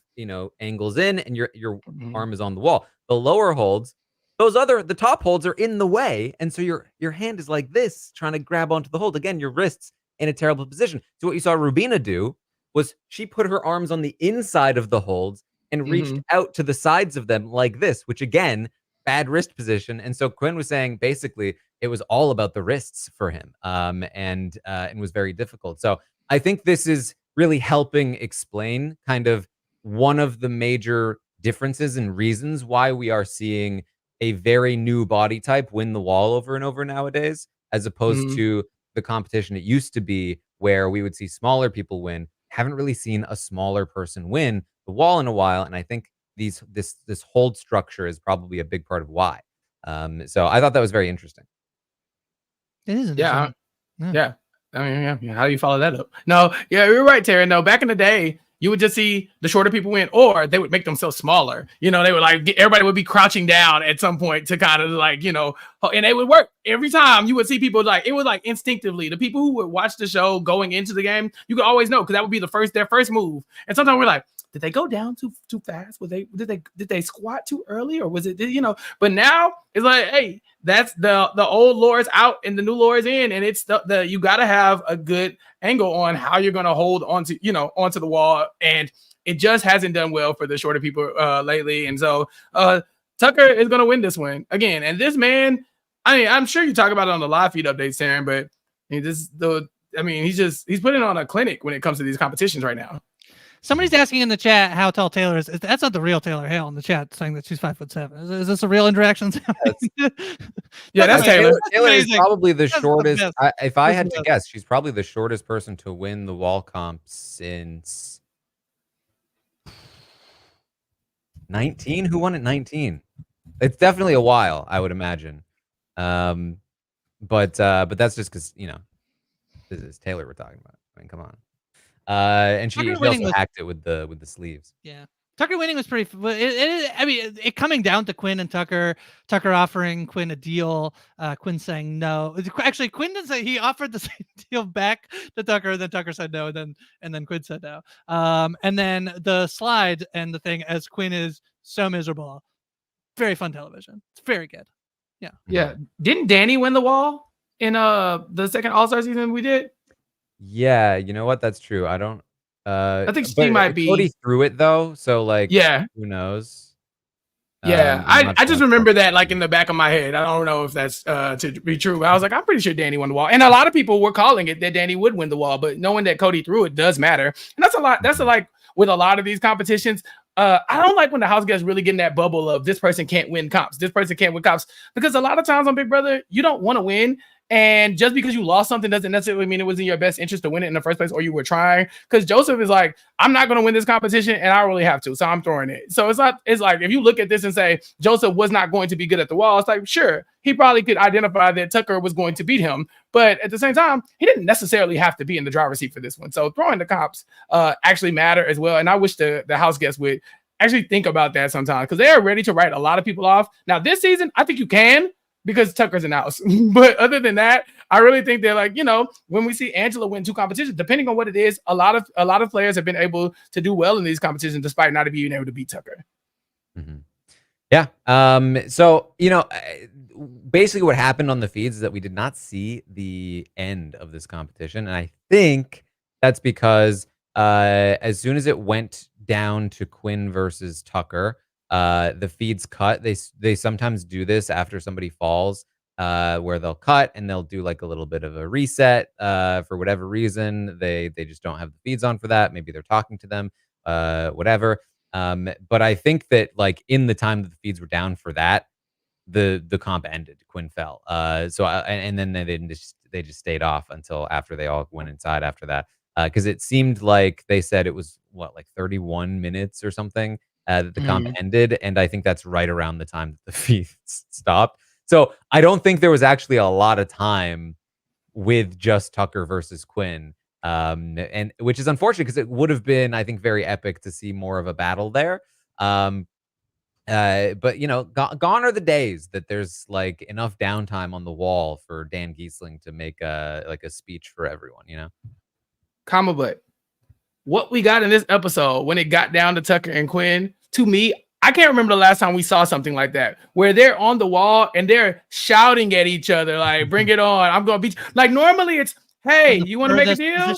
angles in and your arm is on the wall. The lower holds, the top holds are in the way, and so your hand is like this, trying to grab onto the hold. Again, your wrists in a terrible position. So what you saw Rubina do was she put her arms on the inside of the holds and reached out to the sides of them like this, which again, bad wrist position. And so Quinn was saying basically it was all about the wrists for him, and was very difficult. So I think this is really helping explain kind of one of the major differences and reasons why we are seeing a very new body type win the wall over and over nowadays, as opposed to the competition it used to be where we would see smaller people win. Haven't really seen a smaller person win the wall in a while, and I think this hold structure is probably a big part of why. So I thought that was very interesting. It is interesting. Yeah. I mean, yeah. How do you follow that up? No, yeah, you're right, Taran. No, back in the day, you would just see the shorter people win, or they would make themselves smaller. They would everybody would be crouching down at some point to kind of and it would work every time. You would see people it was instinctively. The people who would watch the show going into the game, you could always know because that would be their first move. And sometimes we're like, did they go down too fast? Did they squat too early, or was it But now it's like, hey, that's the old lore is out and the new lore is in, and it's the you got to have a good angle on how you're going to hold onto the wall, and it just hasn't done well for the shorter people lately. And so Tucker is going to win this one again. And this man, I'm sure you talk about it on the live feed updates, Taran, but he's putting on a clinic when it comes to these competitions right now. Somebody's asking in the chat how tall Taylor is. That's not the real Taylor Hale in the chat saying that she's 5'7". Is this a real interaction? Yeah, that's Taylor. Taylor is probably the shortest. If I had to guess, she's probably the shortest person to win the wall comp since 19. Who won at 19? It's definitely a while, I would imagine. But that's just because this is Taylor we're talking about. I mean, come on. And she also hacked it with the sleeves. Yeah, Tucker winning was pretty. It coming down to Quinn and Tucker offering Quinn a deal. Quinn saying no. Actually, Quinn didn't say, he offered the same deal back to Tucker. Then Tucker said no. And then Quinn said no. And then the slide and the thing as Quinn is so miserable. Very fun television. It's very good. Yeah. Yeah. Didn't Danny win the wall in the second All-Star season we did? Yeah, you know what? That's true. I don't. I think she might be. Cody threw it though, so yeah. Who knows? Yeah, I just remember that in the back of my head. I don't know if that's to be true. But I was like, I'm pretty sure Danny won the wall, and a lot of people were calling it that Danny would win the wall. But knowing that Cody threw it does matter, and that's a lot. That's with a lot of these competitions. I don't like when the house guests really get in that bubble of this person can't win comps. This person can't win comps because a lot of times on Big Brother, you don't want to win. And just because you lost something doesn't necessarily mean it was in your best interest to win it in the first place, or you were trying. Because Joseph is like, I'm not going to win this competition, and I don't really have to, so I'm throwing it. So it's like if you look at this and say Joseph was not going to be good at the wall, it's like, sure, he probably could identify that Tucker was going to beat him, but at the same time, he didn't necessarily have to be in the driver's seat for this one. So throwing the comps actually matter as well. And I wish the house guests would actually think about that sometimes, because they are ready to write a lot of people off. Now this season, I think you can. because Tucker's in the house. But other than that, I really think they're like, when we see Angela win 2 competitions, depending on what it is, a lot of players have been able to do well in these competitions despite not being able to beat Tucker. Mm-hmm. Yeah. So, basically what happened on the feeds is that we did not see the end of this competition. And I think that's because as soon as it went down to Quinn versus Tucker, the feeds cut. They sometimes do this after somebody falls, where they'll cut and they'll do like a little bit of a reset for whatever reason. They just don't have the feeds on for that. Maybe they're talking to them, whatever. But I think that like in the time that the feeds were down for that, the comp ended. Quinn fell. And then they just stayed off until after they all went inside after that. Because it seemed like they said it was like 31 minutes or something that the comp ended, and I think that's right around the time that the feeds stopped. So I don't think there was actually a lot of time with just Tucker versus Quinn. And which is unfortunate because it would have been, I think, very epic to see more of a battle there. But gone are the days that there's like enough downtime on the wall for Dan Giesling to make a speech for everyone. But what we got in this episode when it got down to Tucker and Quinn, to me, I can't remember the last time we saw something like that, where they're on the wall and they're shouting at each other, like, bring it on. I'm going to beat you. Like, normally it's, hey, you want to make a deal?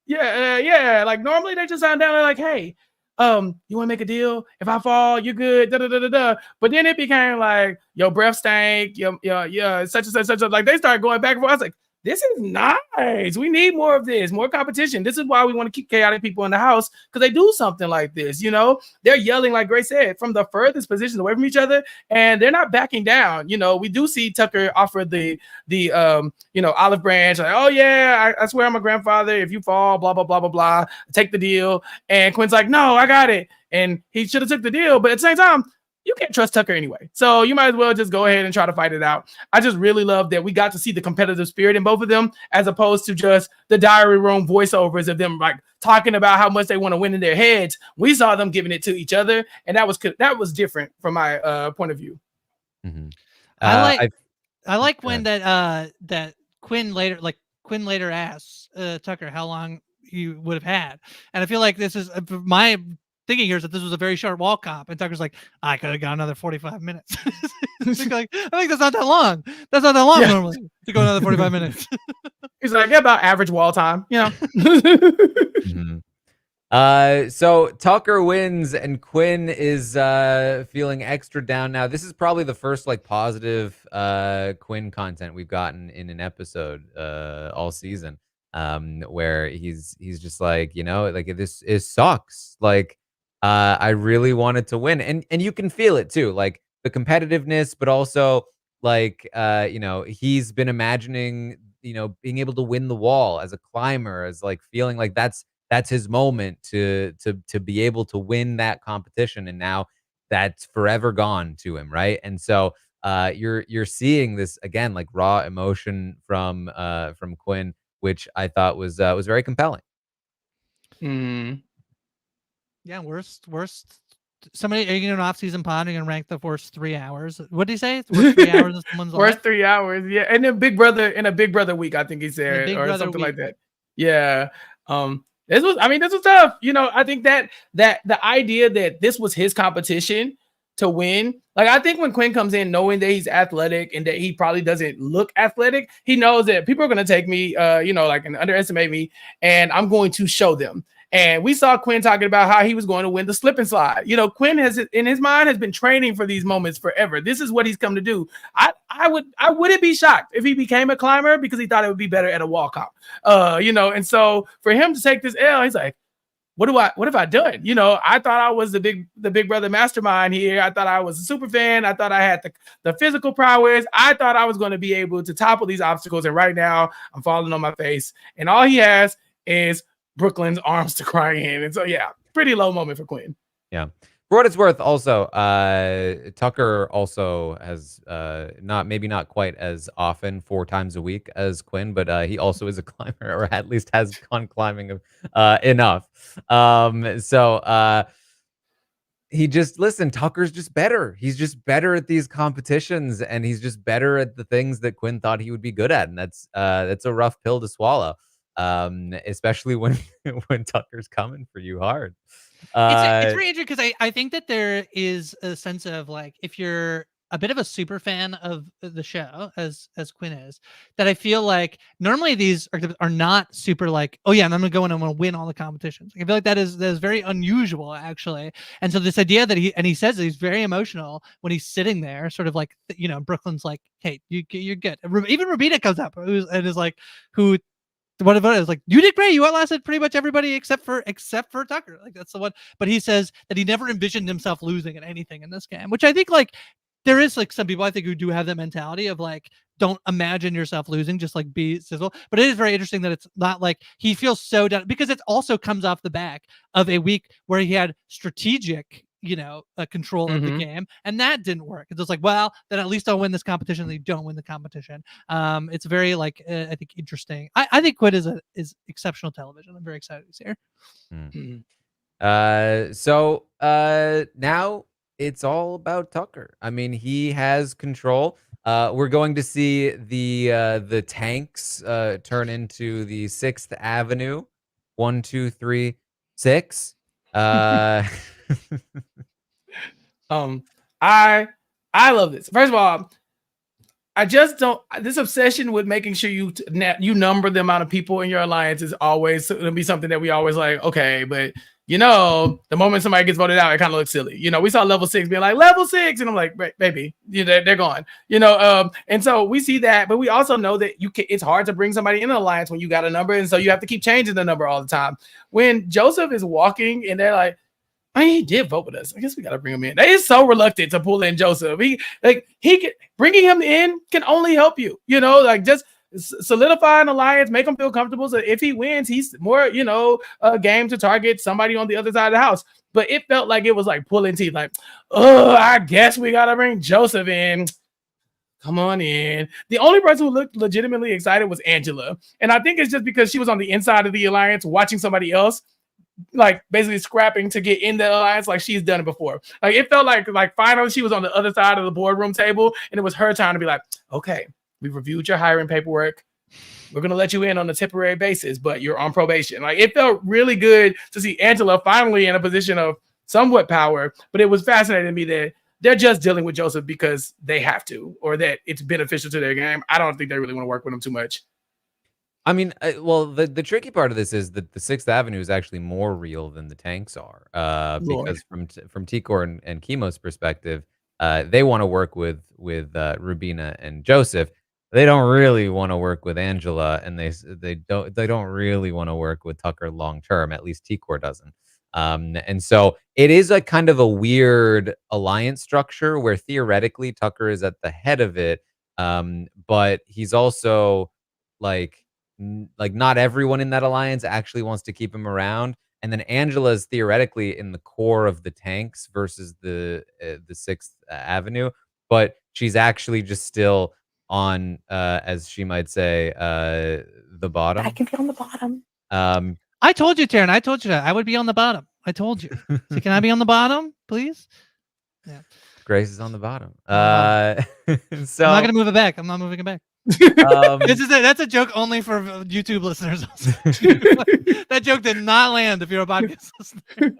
Yeah. Like, normally they just sound down there like, hey, you want to make a deal? If I fall, you're good. Da, da, da, da, da. But then it became like, your breath stank. Yeah, such and such, such. Like, they started going back and forth. I was like, this is nice. We need more of this, more competition. This is why we want to keep chaotic people in the house, because they do something like this. They're yelling, like Grace said, from the furthest positions away from each other, and they're not backing down. We do see Tucker offer the olive branch, like, oh yeah, I swear I'm a grandfather. If you fall, blah blah blah blah blah, take the deal. And Quinn's like, no, I got it, and he should have took the deal, but at the same time, you can't trust Tucker anyway. So you might as well just go ahead and try to fight it out. I just really love that we got to see the competitive spirit in both of them, as opposed to just the diary room voiceovers of them like talking about how much they want to win in their heads. We saw them giving it to each other, and that was different from my point of view. Mm-hmm. I like when that Quinn later asks Tucker how long you would have had, and I feel like this is my thinking here is that this was a very short wall comp, and Tucker's like, I could have got another 45 minutes. I think that's not that long. That's not that long normally to go another 45 minutes. He's like, yeah, about average wall time, Mm-hmm. So Tucker wins and Quinn is feeling extra down now. This is probably the first like positive Quinn content we've gotten in an episode all season, where he's just like, like this sucks. Like, I really wanted to win, and you can feel it too, like the competitiveness, but also like he's been imagining being able to win the wall as a climber, as like feeling like that's his moment to be able to win that competition, and now that's forever gone to him, right? And so you're seeing this again, like raw emotion from Quinn, which I thought was very compelling. Yeah, worst. Somebody, are you going to off-season pod and rank the worst 3 hours? What did he say? The worst 3 hours of someone's life? Worst 3 hours, yeah. And then Big Brother week, I think he said, or something like that. Yeah. This was tough. I think that the idea that this was his competition to win, like I think when Quinn comes in knowing that he's athletic and that he probably doesn't look athletic, he knows that people are going to take me, and underestimate me, and I'm going to show them. And we saw Quinn talking about how he was going to win the slip and slide. Quinn has, in his mind, has been training for these moments forever. This is what he's come to do. I wouldn't be shocked if he became a climber because he thought it would be better at a wall comp. And so for him to take this L, he's like, what have I done? I thought I was the big brother mastermind here. I thought I was a super fan. I thought I had the physical prowess. I thought I was going to be able to topple these obstacles. And right now I'm falling on my face. And all he has is Brooklyn's arms to cry in. And so, yeah, pretty low moment for Quinn. Yeah. For what it's worth, also, Tucker also has maybe not quite as often 4 times a week as Quinn, but he also is a climber, or at least has gone climbing enough. he just listen, Tucker's just better. He's just better at these competitions, and he's just better at the things that Quinn thought he would be good at, and that's a rough pill to swallow, especially when when Tucker's coming for you hard. It's very interesting because I think that there is a sense of like if you're a bit of a super fan of the show as Quinn is, that I feel like normally these are not super like, oh yeah, and I'm gonna go and I'm gonna win all the competitions. Like, I feel like that is very unusual actually. And so this idea that he says that he's very emotional when he's sitting there, sort of like, you know, Brooklyn's like, hey, you're good. Even Rubina comes up and is like, who what about it? It's like, you did great. You outlasted pretty much everybody except for Tucker. Like, that's the one. But he says that he never envisioned himself losing at anything in this game, which I think like there is like some people I think who do have that mentality of like, don't imagine yourself losing, just like be sizzle. But it is very interesting that it's not like he feels so done, because it also comes off the back of a week where he had strategic, you know, control of the game, and that didn't work. It's just like, well, then at least I'll win this competition. Then you don't win the competition. It's very like I think interesting. I think Quinn is exceptional television. I'm very excited he's here. So now it's all about Tucker. I mean, he has control. We're going to see the tanks turn into the 6th Avenue. 1, 2, 3, 6. I love this. First of all, I just don't. This obsession with making sure you number the amount of people in your alliance is always going to be something that we always like. Okay, but you know, the moment somebody gets voted out, it kind of looks silly. You know, we saw level 6 being like level 6, and I'm like, baby, they're gone. You know, and so we see that, but we also know that it's hard to bring somebody in an alliance when you got a number, and so you have to keep changing the number all the time. When Joseph is walking, and they're like, I mean, he did vote with us. I guess we gotta bring him in. They is so reluctant to pull in Joseph. Bringing him in can only help you. You know, like just solidify an alliance, make him feel comfortable. So if he wins, he's more, you know, game to target somebody on the other side of the house. But it felt like it was like pulling teeth. Like, oh, I guess we gotta bring Joseph in. Come on in. The only person who looked legitimately excited was Angela, and I think it's just because she was on the inside of the alliance watching somebody else, like basically scrapping to get in the alliance, like she's done it before. Like it felt like finally she was on the other side of the boardroom table, and it was her time to be like, okay, we've reviewed your hiring paperwork. We're gonna let you in on a temporary basis, but you're on probation. Like it felt really good to see Angela finally in a position of somewhat power, but it was fascinating to me that they're just dealing with Joseph because they have to, or that it's beneficial to their game. I don't think they really want to work with him too much. I mean, well, the tricky part of this is that the 6th Avenue is actually more real than the tanks are, because from Tikor and Chemo's perspective, they want to work with Rubina and Joseph. They don't really want to work with Angela, and they don't really want to work with Tucker long term. At least Tikor doesn't. And so it is a kind of a weird alliance structure where theoretically Tucker is at the head of it, but he's also like not everyone in that alliance actually wants to keep him around, and then Angela is theoretically in the core of the tanks versus the 6th Avenue, but she's actually just still on, as she might say, the bottom. I can be on the bottom. I told you, Taran. I told you that I would be on the bottom. I told you. So can I be on the bottom, please? Yeah. Grace is on the bottom. So I'm not gonna move it back. I'm not moving it back. That's a joke only for YouTube listeners. That joke did not land if you're a podcast listener.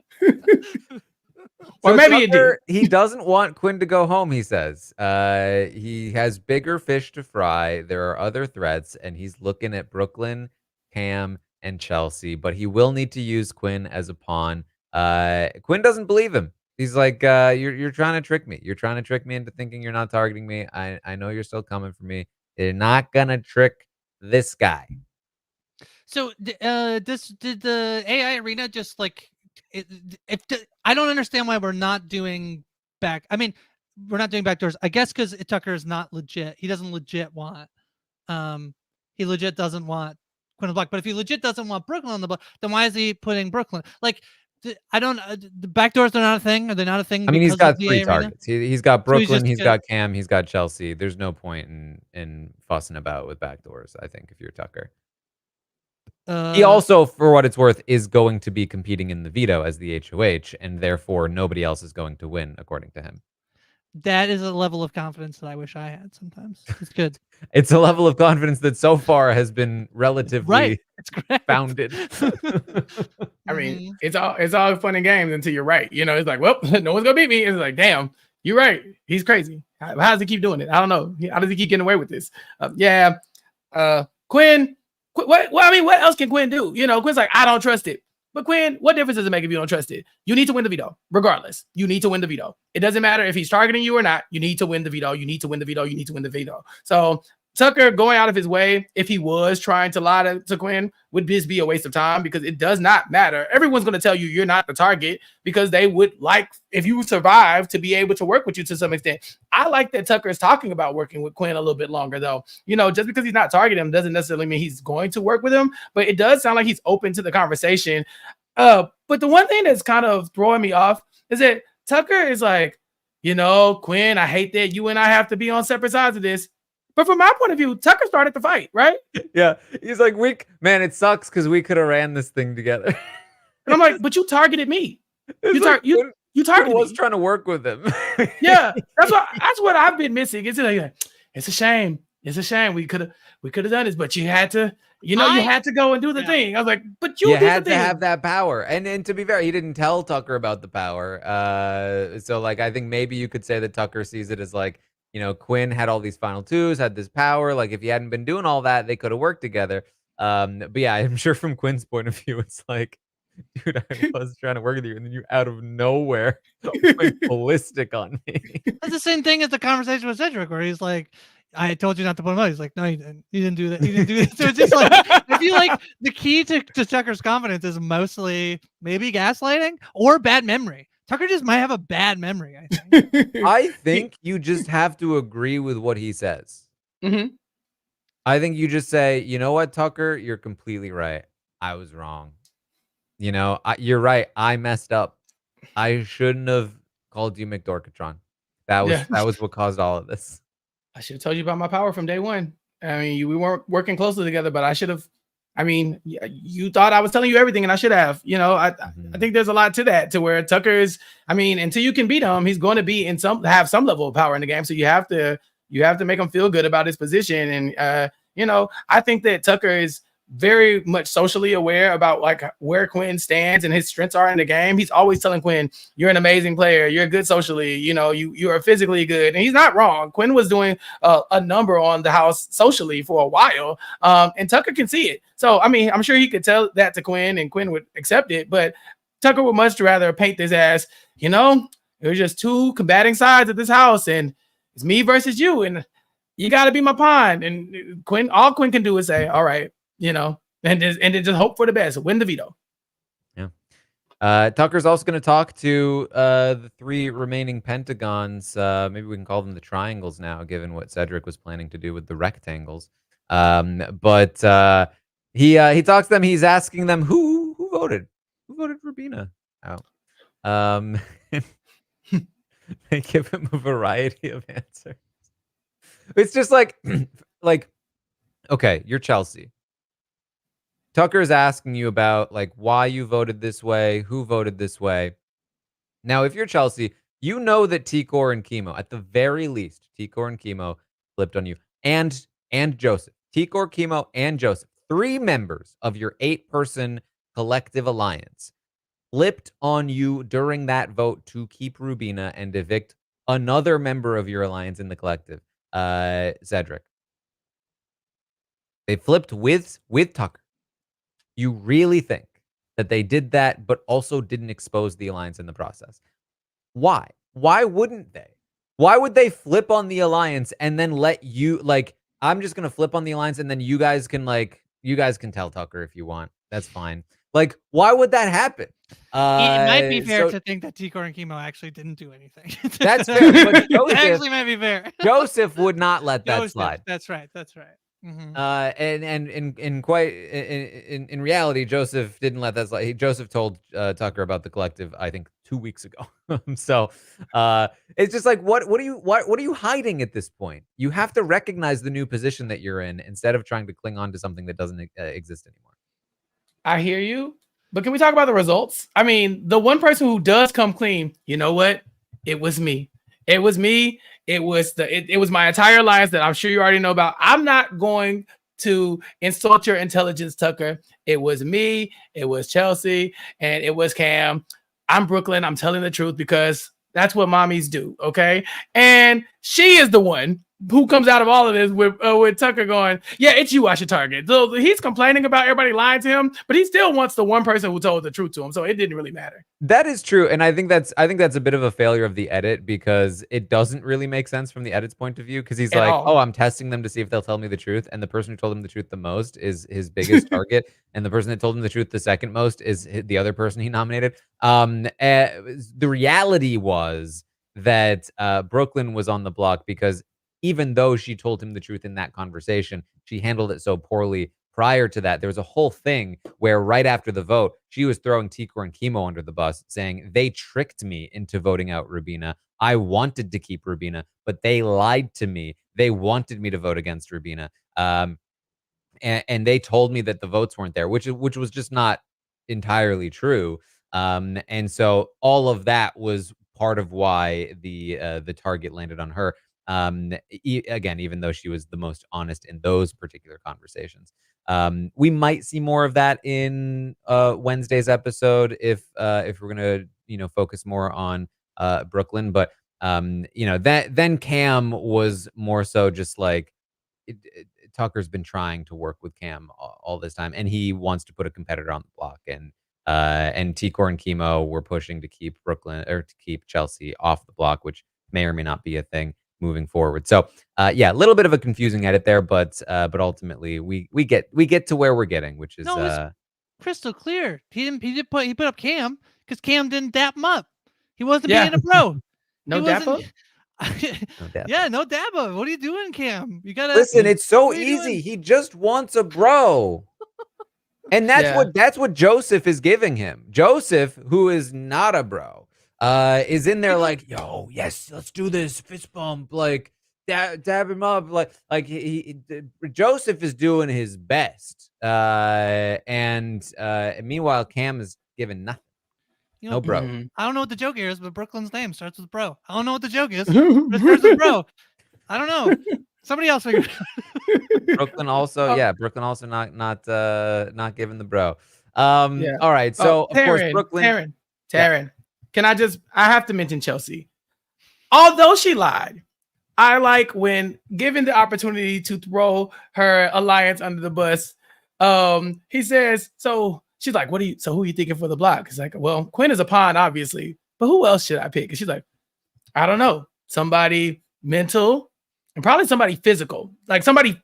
Or maybe Tucker, he doesn't want Quinn to go home, he says. He has bigger fish to fry. There are other threats, and he's looking at Brooklyn, Cam, and Chelsea, but he will need to use Quinn as a pawn. Quinn doesn't believe him. He's like, you're trying to trick me. You're trying to trick me into thinking you're not targeting me. I know you're still coming for me. They're not gonna trick this guy. So, did the AI arena just like I don't understand why we're not doing back. I mean, we're not doing backdoors. I guess because Tucker is not legit. He doesn't legit want. He legit doesn't want Quinn on the block. But if he legit doesn't want Brooklyn on the block, then why is he putting Brooklyn? Like, I don't. The backdoors are not a thing. Are they not a thing? I mean, he's got 3 targets. He's got Brooklyn. So he's got Cam. He's got Chelsea. There's no point in fussing about with backdoors, I think, if you're Tucker. He also, for what it's worth, is going to be competing in the veto as the HOH, and therefore nobody else is going to win, according to him. That is a level of confidence that I wish I had sometimes. It's good. It's a level of confidence that so far has been relatively It's correct. founded. I mean, it's all fun and games until you're right. You know, it's like, well, no one's gonna beat me. It's like, damn, you're right. He's crazy. How does he keep doing it? I don't know. How does he keep getting away with this? Quinn. I mean, what else can Quinn do? You know, Quinn's like, I don't trust it. But Quinn, what difference does it make if you don't trust it? You need to win the veto, regardless. You need to win the veto. It doesn't matter if he's targeting you or not. You need to win the veto. You need to win the veto. You need to win the veto. So Tucker going out of his way, if he was trying to lie to Quinn, would just be a waste of time because it does not matter. Everyone's going to tell you you're not the target because they would like, if you survive, to be able to work with you to some extent. I like that Tucker is talking about working with Quinn a little bit longer, though. You know, just because he's not targeting him doesn't necessarily mean he's going to work with him, but it does sound like he's open to the conversation. But the one thing that's kind of throwing me off is that Tucker is like, you know, Quinn, I hate that you and I have to be on separate sides of this. But from my point of view, Tucker started the fight, right? Yeah. He's like, man, it sucks because we could have ran this thing together. And I'm like, but you targeted me. You targeted was me. Trying to work with him. Yeah, that's what I've been missing. It's like, it's a shame. It's a shame. We could have done this, but you had to, you had to go and do the thing. I was like, but you had to have that power. And to be fair, he didn't tell Tucker about the power. So like, I think maybe you could say that Tucker sees it as like, you know, Quinn had all these final twos, had this power. Like if he hadn't been doing all that, they could have worked together. But yeah, I'm sure from Quinn's point of view, it's like, dude, I was trying to work with you, and then you out of nowhere went ballistic on me. That's the same thing as the conversation with Cedric, where he's like, I told you not to put him out. He's like, no, you didn't. You didn't do that. You didn't do that. So it's just like, I feel like the key to Tucker's confidence is mostly maybe gaslighting or bad memory. Tucker just might have a bad memory, I think. I think you just have to agree with what he says. Mm-hmm. I think you just say, you know what, Tucker, you're completely right. I was wrong. You know, you're right. I messed up. I shouldn't have called you McDorkatron. That was what caused all of this. I should have told you about my power from day one. I mean, we weren't working closely together, but I should have. I mean, you thought I was telling you everything, and I should have. You know, I think there's a lot to that, to where Tucker is. I mean, until you can beat him, he's going to be have some level of power in the game. So you have to make him feel good about his position. And you know, I think that Tucker is very much socially aware about like where Quinn stands and his strengths are in the game. He's always telling Quinn, you're an amazing player, you're good socially, you know, you are physically good. And he's not wrong. Quinn was doing a number on the house socially for a while, and Tucker can see it. So I mean, I'm sure he could tell that to Quinn and Quinn would accept it, but Tucker would much rather paint this as, you know, there's just two combating sides of this house, and it's me versus you, and you got to be my pawn. And all Quinn can do is say, all right, you know, and then just hope for the best, win the veto. Yeah. Tucker's also going to talk to the three remaining Pentagons. Maybe we can call them the triangles now, given what Cedric was planning to do with the rectangles. But he talks to them. He's asking them who voted Rubina out. They give him a variety of answers. It's just like, okay, you're Chelsea. Tucker is asking you about like why you voted this way, who voted this way. Now, if you're Chelsea, you know that T-Core and Chemo, at the very least, T-Core and Chemo flipped on you, and Joseph. T-Core, Chemo, and Joseph, 3 members of your 8-person collective alliance, flipped on you during that vote to keep Rubina and evict another member of your alliance in the collective, Cedric. They flipped with Tucker. You really think that they did that, but also didn't expose the alliance in the process? Why? Why wouldn't they? Why would they flip on the alliance and then let you, like, I'm just going to flip on the alliance and then you guys can tell Tucker if you want. That's fine. Like, why would that happen? It might be fair to think that T-Core and Chemo actually didn't do anything. That's fair. But Joseph, actually might be fair. Joseph would not let that slide. That's right. Mm-hmm. And in reality, Joseph didn't let that slide. Joseph told Tucker about the collective, I think, 2 weeks ago. So it's just like, what are you hiding at this point? You have to recognize the new position that you're in instead of trying to cling on to something that doesn't exist anymore. I hear you. But can we talk about the results? I mean, the one person who does come clean, you know what? It was me. It was me. It was my entire alliance that I'm sure you already know about. I'm not going to insult your intelligence, Tucker. It was me. It was Chelsea, and it was Cam. I'm Brooklyn. I'm telling the truth because that's what mommies do. Okay, and she is the one who comes out of all of this with Tucker going, yeah, it's you I should target. So he's complaining about everybody lying to him, but he still wants the one person who told the truth to him. So it didn't really matter. That is true, and I think that's a bit of a failure of the edit because it doesn't really make sense from the edit's point of view. Because he's like, "Oh, I'm testing them to see if they'll tell me the truth," and the person who told him the truth the most is his biggest target, and the person that told him the truth the second most is the other person he nominated. The reality was that Brooklyn was on the block because even though she told him the truth in that conversation, she handled it so poorly. Prior to that, there was a whole thing where right after the vote, she was throwing Tikor and Chemo under the bus, saying they tricked me into voting out Rubina. I wanted to keep Rubina, but they lied to me. They wanted me to vote against Rubina. And they told me that the votes weren't there, which was just not entirely true. And so all of that was part of why the target landed on her. Again, even though she was the most honest in those particular conversations. We might see more of that in Wednesday's episode if we're gonna focus more on Brooklyn, but then Cam was more so just like Tucker's been trying to work with Cam all this time, and he wants to put a competitor on the block, and Tikor and Chemo were pushing to keep Brooklyn or to keep Chelsea off the block, which may or may not be a thing moving forward. So yeah, a little bit of a confusing edit there, but ultimately we get to where we're getting, which is crystal clear. He put up Cam because Cam didn't dap him up. He wasn't being a bro. No dap up? Yeah, no dap up. What are you doing, Cam? You gotta listen. It's so easy. He just wants a bro. And that's what Joseph is giving him. Joseph, who is not a bro, is in there like, yo, yes, let's do this fist bump, like dab him up, like Joseph is doing his best, and meanwhile Cam is giving nothing. No bro. I don't know what the joke is, but Brooklyn's name starts with bro. I don't know what the joke is, but it starts with bro. I don't know. Somebody else figure it out. Brooklyn also, Brooklyn also not giving the bro. All right, so of course Brooklyn. Taran. I have to mention Chelsea. Although she lied, I like when given the opportunity to throw her alliance under the bus. He says, so she's like, who are you thinking for the block? He's like, well, Quinn is a pawn, obviously, but who else should I pick? And she's like, I don't know. Somebody mental and probably somebody physical, like somebody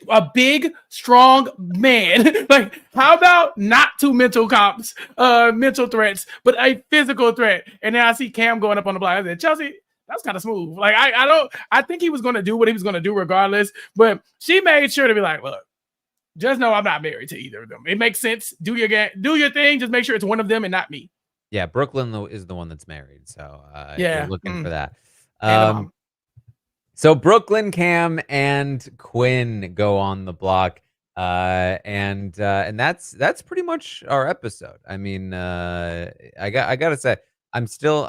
a big, strong man. Like, how about not two mental threats, but a physical threat? And then I see Cam going up on the block. I said, Chelsea, that's kind of smooth. Like, I think he was going to do what he was going to do regardless, but she made sure to be like, look, just know I'm not married to either of them. It makes sense. Do your thing. Just make sure it's one of them and not me. Yeah, Brooklyn is the one that's married, so you're looking for that. So Brooklyn, Cam, and Quinn go on the block, and that's pretty much our episode. I mean, I gotta say, I'm still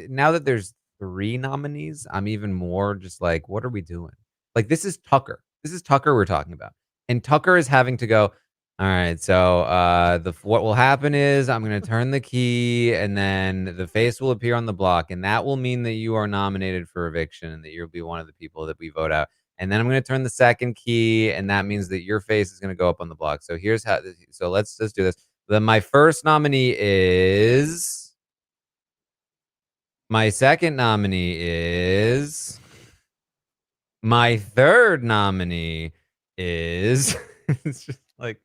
now that there's 3 nominees, I'm even more just like, what are we doing? Like, this is Tucker. This is Tucker we're talking about, and Tucker is having to go. All right, so what will happen is I'm going to turn the key, and then the face will appear on the block, and that will mean that you are nominated for eviction and that you'll be one of the people that we vote out. And then I'm going to turn the second key, and that means that your face is going to go up on the block. So here's how. So let's just do this. Then my first nominee is. My second nominee is. My third nominee is. It's just like.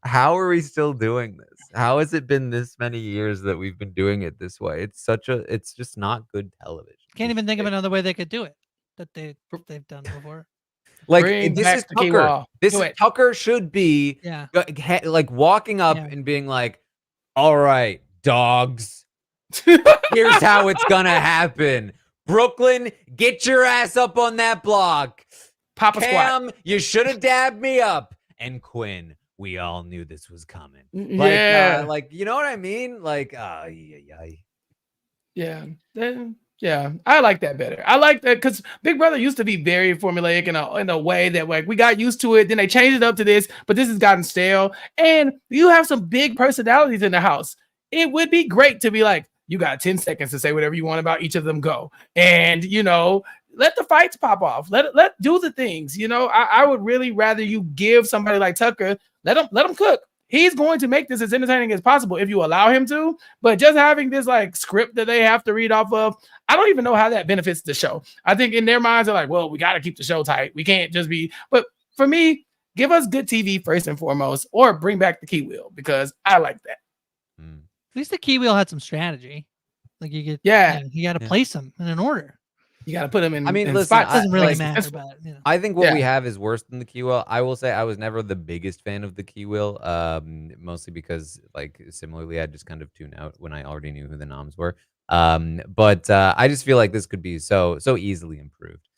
How are we still doing this? How has it been this many years that we've been doing it this way? It's just not good television. Can't even think of another way they could do it that they've done before. Like, this is Tucker. Tucker should be like walking up and being like, all right, dogs, here's how it's gonna happen. Brooklyn, get your ass up on that block. Papa Cam, squat. You should have dabbed me up. And Quinn, we all knew this was coming. Yeah. Like you know what I mean? Like, Yeah. Yeah, I like that better. I like that because Big Brother used to be very formulaic in a way that like we got used to it. Then they changed it up to this, but this has gotten stale. And you have some big personalities in the house. It would be great to be like, you got 10 seconds to say whatever you want about each of them. Go and let the fights pop off. Let do the things. I would really rather you give somebody like Tucker let him cook. He's going to make this as entertaining as possible if you allow him to. But just having this like script that they have to read off of, I don't even know how that benefits the show. I think in their minds they're like, well, we got to keep the show tight. We can't just be. But for me, give us good TV first and foremost, or bring back the key wheel because I like that. At least the key wheel had some strategy. Like you got to place them in an order. You got to put them in. I mean, in listen, spots. It doesn't really matter. But, I think what we have is worse than the key wheel. I will say I was never the biggest fan of the key wheel, mostly because, like, similarly, I just kind of tune out when I already knew who the noms were. But I just feel like this could be so easily improved.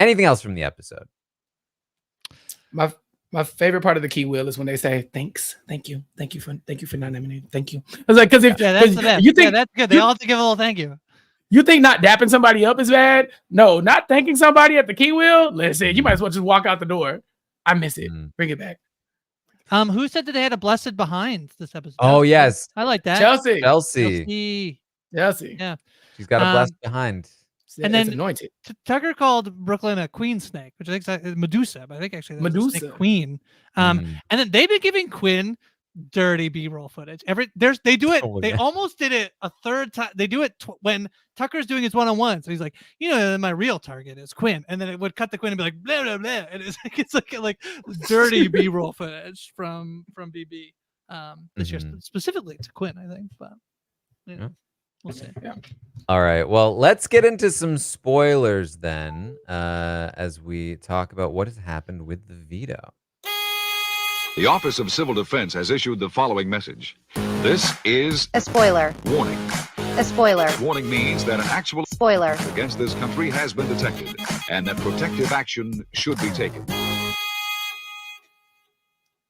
Anything else from the episode? My favorite part of the key wheel is when they say thanks, thank you for not nominating, thank you. I was like, because if that's the best. You think that's good, they all have to give a little thank you. You think not dapping somebody up is bad? No, not thanking somebody at the key wheel. Listen, you might as well just walk out the door. I miss it. Bring it back. Who said that they had a blessed behind this episode? Oh yes, I like that. Chelsea. Yeah, she's got a blessed behind. And then anointed. Tucker called Brooklyn a queen snake, which I think is Medusa, but I think actually that's Medusa snake queen. And then they've been giving Quinn dirty B-roll footage. They do it. They almost did it a third time. They do it when Tucker's doing his one-on-one. So he's like, my real target is Quinn, and then it would cut the Quinn and be like blah blah blah, and it's like dirty B-roll footage from BB this year specifically to Quinn, I think. But we'll see. Yeah. All right. Well, let's get into some spoilers then, as we talk about what has happened with the veto. The Office of Civil Defense has issued the following message. This is a spoiler. Warning. A spoiler. Warning means that an actual spoiler against this country has been detected and that protective action should be taken.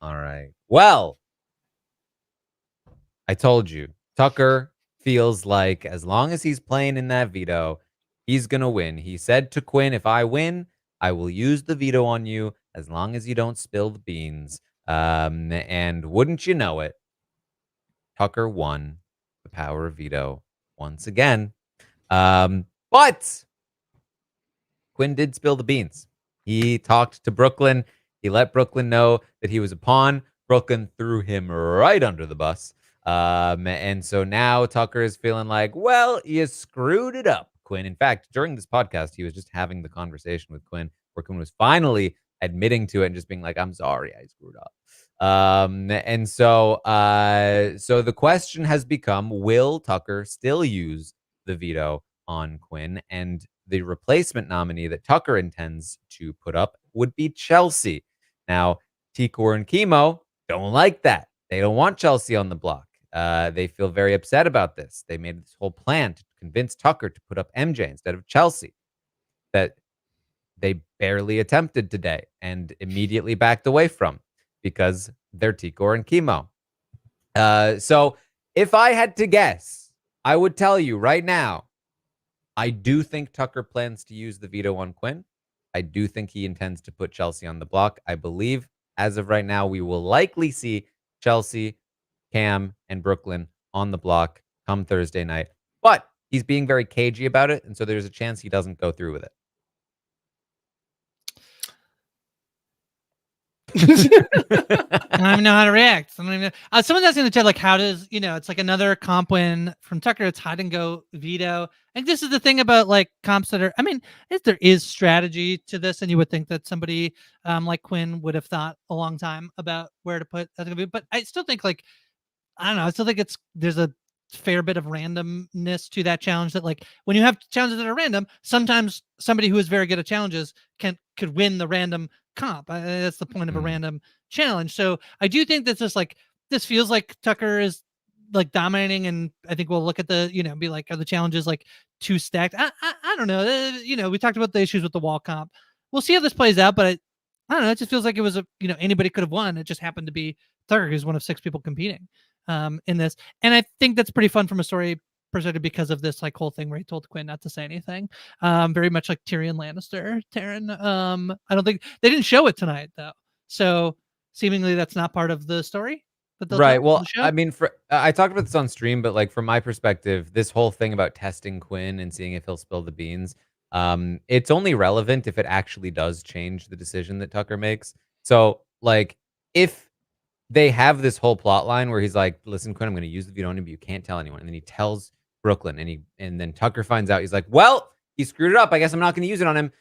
All right. Well, I told you, Tucker feels like as long as he's playing in that veto, he's going to win. He said to Quinn, if I win, I will use the veto on you as long as you don't spill the beans. And wouldn't you know it, Tucker won the power of veto once again. But Quinn did spill the beans. He talked to Brooklyn. He let Brooklyn know that he was a pawn. Brooklyn threw him right under the bus. And so now Tucker is feeling like, well, you screwed it up, Quinn. In fact, during this podcast, he was just having the conversation with Quinn, where Quinn was finally admitting to it and just being like, I'm sorry, I screwed up. And so the question has become, will Tucker still use the veto on Quinn? And the replacement nominee that Tucker intends to put up would be Chelsea. Now, T-Core and Chemo don't like that. They don't want Chelsea on the block. They feel very upset about this. They made this whole plan to convince Tucker to put up MJ instead of Chelsea, that they barely attempted today and immediately backed away from because they're T-Core and Chemo. So if I had to guess, I would tell you right now, I do think Tucker plans to use the veto on Quinn. I do think he intends to put Chelsea on the block. I believe as of right now, we will likely see Chelsea, Cam, and Brooklyn on the block come Thursday night. But he's being very cagey about it, and so there's a chance he doesn't go through with it. I don't even know how to react. Someone's asking in the chat, like, how does, it's like another comp win from Tucker. It's hide and go veto. And this is the thing about like comps that are, if there is strategy to this, and you would think that somebody like Quinn would have thought a long time about where to put that. But I still think I don't know. I still think there's a fair bit of randomness to that challenge, that like when you have challenges that are random, sometimes somebody who is very good at challenges could win the random comp. That's the point of a random challenge. So I do think that's just like, this feels like Tucker is like dominating, and I think we'll look at the, be like, are the challenges like too stacked? I don't know. We talked about the issues with the wall comp. We'll see how this plays out, but I don't know. It just feels like it was anybody could have won. It just happened to be Tucker, who's one of 6 people competing in this. And I think that's pretty fun from a story perspective because of this like whole thing where he told Quinn not to say anything. Very much like Tyrion Lannister, Taran. I don't think they didn't show it tonight though. So seemingly that's not part of the story. Right. Well, I mean, I talked about this on stream, but like from my perspective, this whole thing about testing Quinn and seeing if he'll spill the beans, it's only relevant if it actually does change the decision that Tucker makes. So, like, if they have this whole plot line where he's like, "Listen, Quinn, I'm going to use the veto on him, but you can't tell anyone," and then he tells Brooklyn, and then Tucker finds out, he's like, "Well, he screwed it up. I guess I'm not going to use it on him."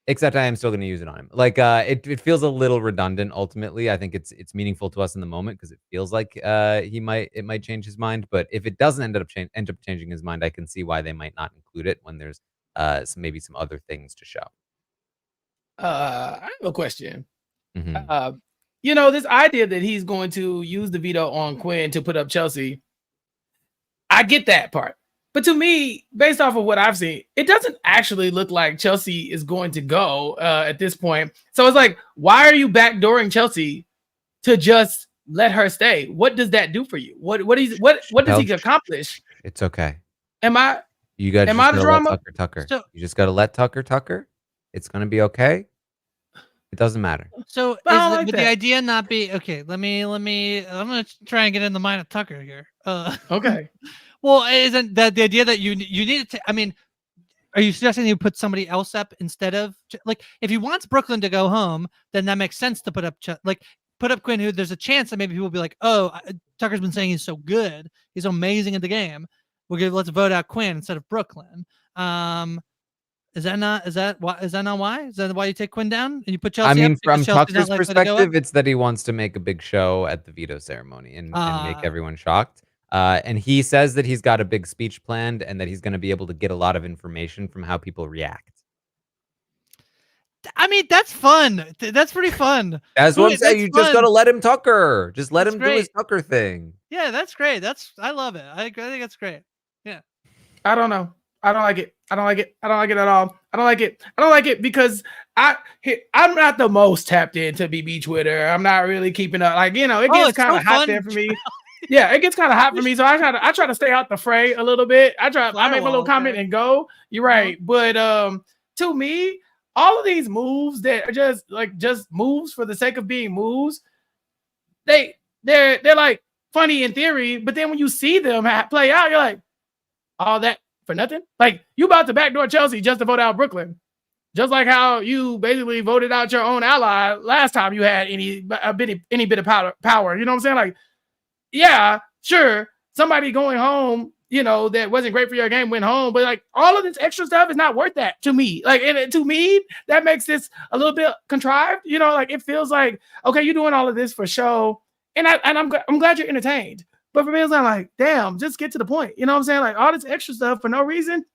Except I am still going to use it on him. Like, it feels a little redundant. Ultimately, I think it's meaningful to us in the moment because it feels like it might change his mind. But if it doesn't end up changing his mind, I can see why they might not include it when there's maybe some other things to show. I have a question. Mm-hmm. This idea that he's going to use the veto on Quinn to put up Chelsea, I get that part. But to me, based off of what I've seen, it doesn't actually look like Chelsea is going to go at this point. So it's like, why are you backdooring Chelsea to just let her stay? What does that do for you? What does he accomplish? It's okay. Am I the drama? Tucker. So, you just got to let Tucker. It's going to be okay. It doesn't matter. So would the idea not be okay? Let me. I'm gonna try and get in the mind of Tucker here. Okay. Well, isn't that the idea that you need to? I mean, are you suggesting you put somebody else up instead of like if he wants Brooklyn to go home, then that makes sense to put up Quinn. Who there's a chance that maybe people will be like, oh, Tucker's been saying he's so good, he's amazing at the game. Let's vote out Quinn instead of Brooklyn. Is that not why? Is that why you take Quinn down and you put Chelsea? I mean, up from Tucker's perspective, it's that he wants to make a big show at the veto ceremony and make everyone shocked. And he says that he's got a big speech planned and that he's going to be able to get a lot of information from how people react. I mean, that's fun. That's pretty fun. That's what I'm saying. You just got to let him Tucker. Just let him do his Tucker thing. Yeah, that's great. I love it. I think that's great. Yeah. I don't know. I don't like it. I don't like it at all. I don't like it because I'm not the most tapped into BB Twitter. I'm not really keeping up. Like, it gets kind of hot there for me. Yeah, it gets kind of hot for me. So I try to stay out the fray a little bit. I make my little comment and go. You're right. But to me, all of these moves that are just moves for the sake of being moves, they're like funny in theory, but then when you see them play out, you're like, all that for nothing? Like, you about to backdoor Chelsea just to vote out Brooklyn. Just like how you basically voted out your own ally last time you had any bit of power. You know what I'm saying? Like, yeah, sure, somebody going home, that wasn't great for your game went home, but like all of this extra stuff is not worth that to me. Like, and to me, that makes this a little bit contrived. Like it feels like, okay, you're doing all of this for show, and I'm glad you're entertained. But for me, it's like, damn, just get to the point. You know what I'm saying? Like all this extra stuff for no reason.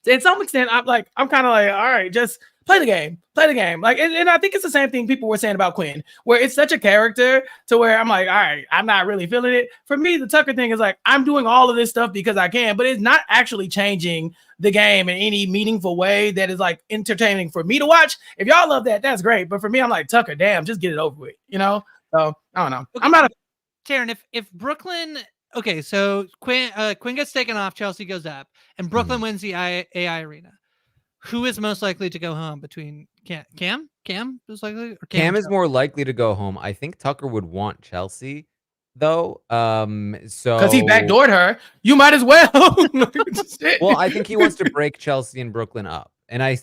To some extent, I'm kind of like, all right, just play the game. Like, and I think it's the same thing people were saying about Quinn, where it's such a character to where I'm like, all right, I'm not really feeling it. For me, the Tucker thing is like, I'm doing all of this stuff because I can, but it's not actually changing the game in any meaningful way that is like entertaining for me to watch. If y'all love that, that's great. But for me, I'm like, Tucker, damn, just get it over with, So I don't know. Okay. I'm not Taran, if Brooklyn, okay, so Quinn gets taken off, Chelsea goes up, and Brooklyn wins the AI arena. Who is most likely to go home between Cam? Cam is likely, or Cam is more likely to go home. I think Tucker would want Chelsea, though. So because he backdoored her, you might as well. Well, I think he wants to break Chelsea and Brooklyn up, and I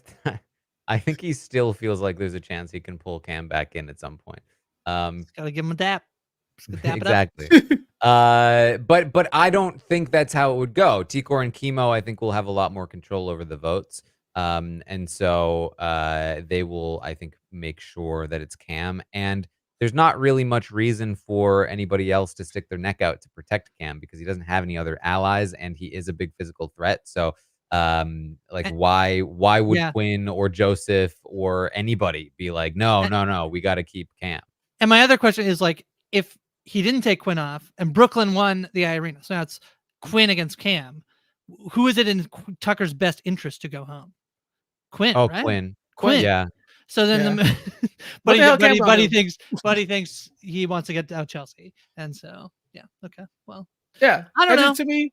think he still feels like there's a chance he can pull Cam back in at some point. Gotta give him a dap. Exactly. But I don't think that's how it would go. Tikor and Chemo, I think, will have a lot more control over the votes. And so they will, I think, make sure that it's Cam. And there's not really much reason for anybody else to stick their neck out to protect Cam because he doesn't have any other allies and he is a big physical threat. So why would Quinn or Joseph or anybody be like, no, we got to keep Cam? And my other question is like, if he didn't take Quinn off and Brooklyn won the arena, so now it's Quinn against Cam, who is it in Tucker's best interest to go home? Quinn, right? Quinn. Quinn. Yeah. So then, What the hell Cameron Buddy thinks he wants to get out Chelsea, and so okay, well, yeah, I don't know. To me,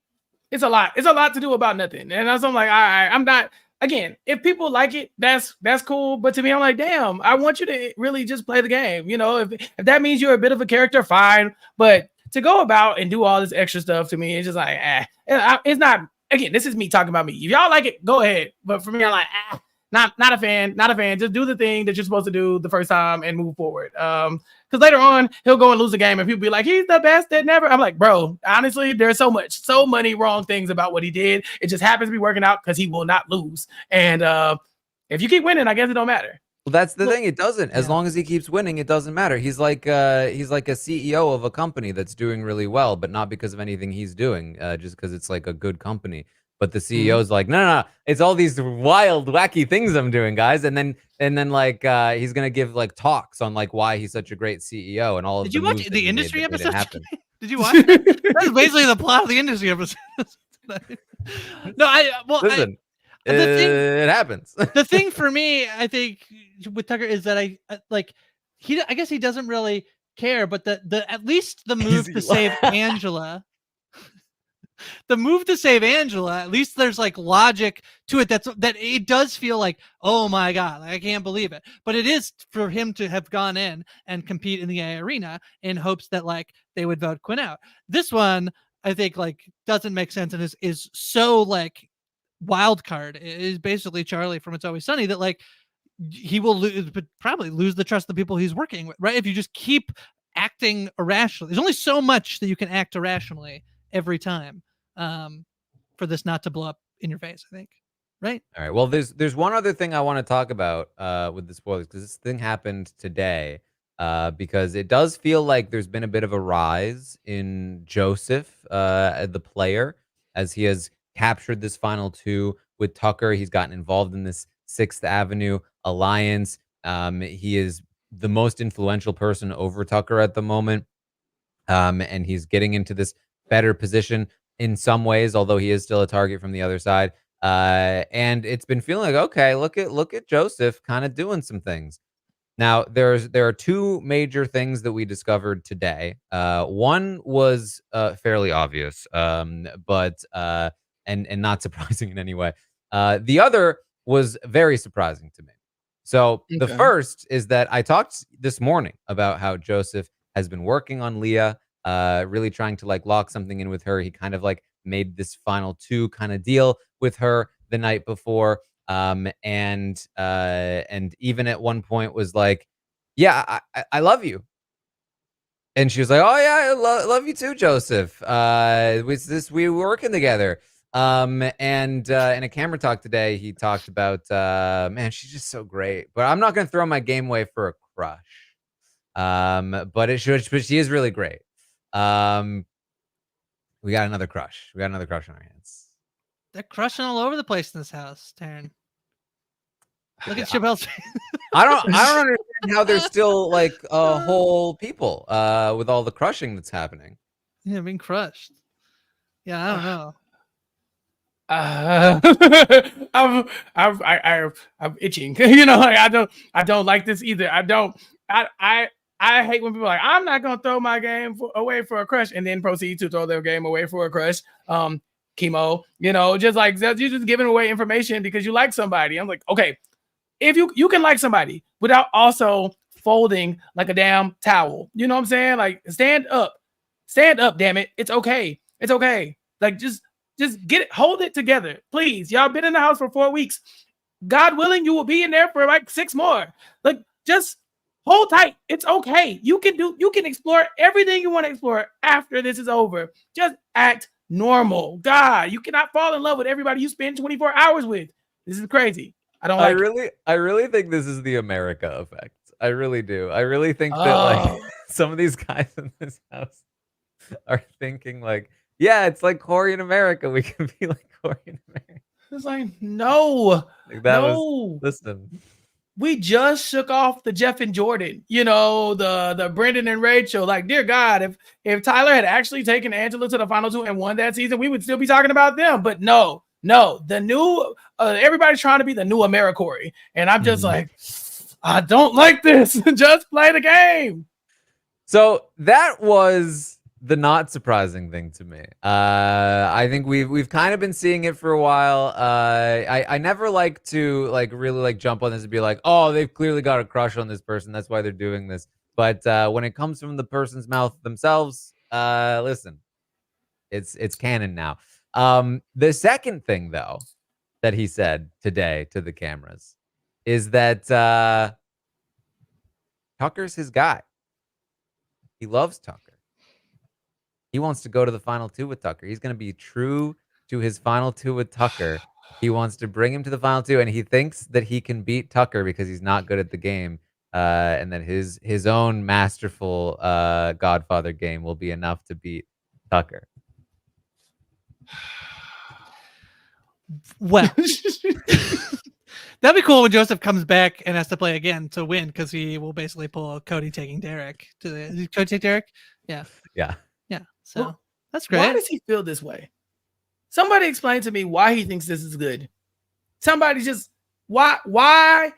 it's a lot. It's a lot to do about nothing, and I'm like, all right, I'm not. Again, if people like it, that's cool. But to me, I'm like, damn, I want you to really just play the game. You know, if that means you're a bit of a character, fine. But to go about and do all this extra stuff to me, it's just like, it's not. Again, this is me talking about me. If y'all like it, go ahead. But for me, I'm like, not a fan. Just do the thing that you're supposed to do the first time and move forward. Because later on, he'll go and lose a game and people be like, he's the best that never. I'm like, bro, honestly, there's so many wrong things about what he did. It just happens to be working out because he will not lose. And if you keep winning, I guess it don't matter. Well, that's the thing. It doesn't. As long as he keeps winning, it doesn't matter. He's like a CEO of a company that's doing really well, but not because of anything he's doing, just because it's like a good company. But the CEO's like, no, it's all these wild, wacky things I'm doing, guys. And then like he's gonna give like talks on like why he's such a great CEO and all of. Did you watch the industry episode? Did you watch it? That's basically the plot of the industry episode. No, listen. It happens. The thing for me, I think, with Tucker is that I guess he doesn't really care, but at least the move to save Angela. The move to save Angela, at least there's like logic to it. That it does feel like, oh my God, I can't believe it. But it is for him to have gone in and compete in the arena in hopes that like they would vote Quinn out. This one, I think, like doesn't make sense and is so like wild card. It is basically Charlie from It's Always Sunny that like he will probably lose the trust of the people he's working with, right? If you just keep acting irrationally, there's only so much that you can act irrationally every time. For this not to blow up in your face, I think. Right? All right. Well, there's one other thing I want to talk about with the spoilers, because this thing happened today, because it does feel like there's been a bit of a rise in Joseph, the player, as he has captured this final 2 with Tucker. He's gotten involved in this 6th Avenue alliance. He is the most influential person over Tucker at the moment, and he's getting into this better position in some ways, although he is still a target from the other side. And it's been feeling like, okay, look at Joseph kind of doing some things. Now, there are 2 major things that we discovered today. One was fairly obvious, but and not surprising in any way. The other was very surprising to me. So the first is that I talked this morning about how Joseph has been working on Leah, really trying to like lock something in with her. He kind of like made this final 2 kind of deal with her the night before, and even at one point was like, yeah, I love you. And she was like, oh yeah, I love you too, Joseph. We were working together. And in a camera talk today, he talked about, man, she's just so great. But I'm not gonna throw my game away for a crush. But she is really great. We got another crush. On our hands. They're crushing all over the place in this house, Taran. Look at Chappell's. I don't understand how there's still like a whole people with all the crushing that's happening. Yeah, being crushed. Yeah, I I'm don't know. itching. You know, like I don't like this either. I hate when people are like, I'm not gonna throw my game away for a crush, and then proceed to throw their game away for a crush. Chemo, you know, just like you're just giving away information because you like somebody. I'm like, okay, if you can like somebody without also folding like a damn towel, you know what I'm saying? Like stand up, damn it. It's okay. Like just get it, hold it together, please. Y'all been in the house for 4 weeks. God willing, you will be in there for like 6 more. Like just hold tight. It's okay. You can explore everything you want to explore after this is over. Just act normal. God, you cannot fall in love with everybody you spend 24 hours with. This is crazy. I really think this is the America effect. I really do. I really think that like some of these guys in this house are thinking like, yeah, it's like Corey in America. We can be like Corey in America. It's like, no. Like that was, listen. We just shook off the Jeff and Jordan, you know, the Brendan and Rachel. Like, dear God, if Tyler had actually taken Angela to the final 2 and won that season, we would still be talking about them. But no, the new everybody's trying to be the new AmeriCorey, and I'm just like, I don't like this. Just play the game. So that was the not surprising thing to me. I think we've kind of been seeing it for a while. I never like to really jump on this and be like, oh, they've clearly got a crush on this person, that's why they're doing this. But when it comes from the person's mouth themselves, listen, it's canon now. The second thing though that he said today to the cameras is that Tucker's his guy. He loves Tucker. He wants to go to the final two with Tucker. He's going to be true to his final two with Tucker. He wants to bring him to the final two, and he thinks that he can beat Tucker because he's not good at the game, and that his own masterful Godfather game will be enough to beat Tucker. Well, that'd be cool when Joseph comes back and has to play again to win, because he will basically pull Cody taking Derek. Did Cody take Derek? Yeah. Yeah. Yeah. So Well, that's great. Why does he feel this way? Somebody explain to me why he thinks this is good. Somebody just why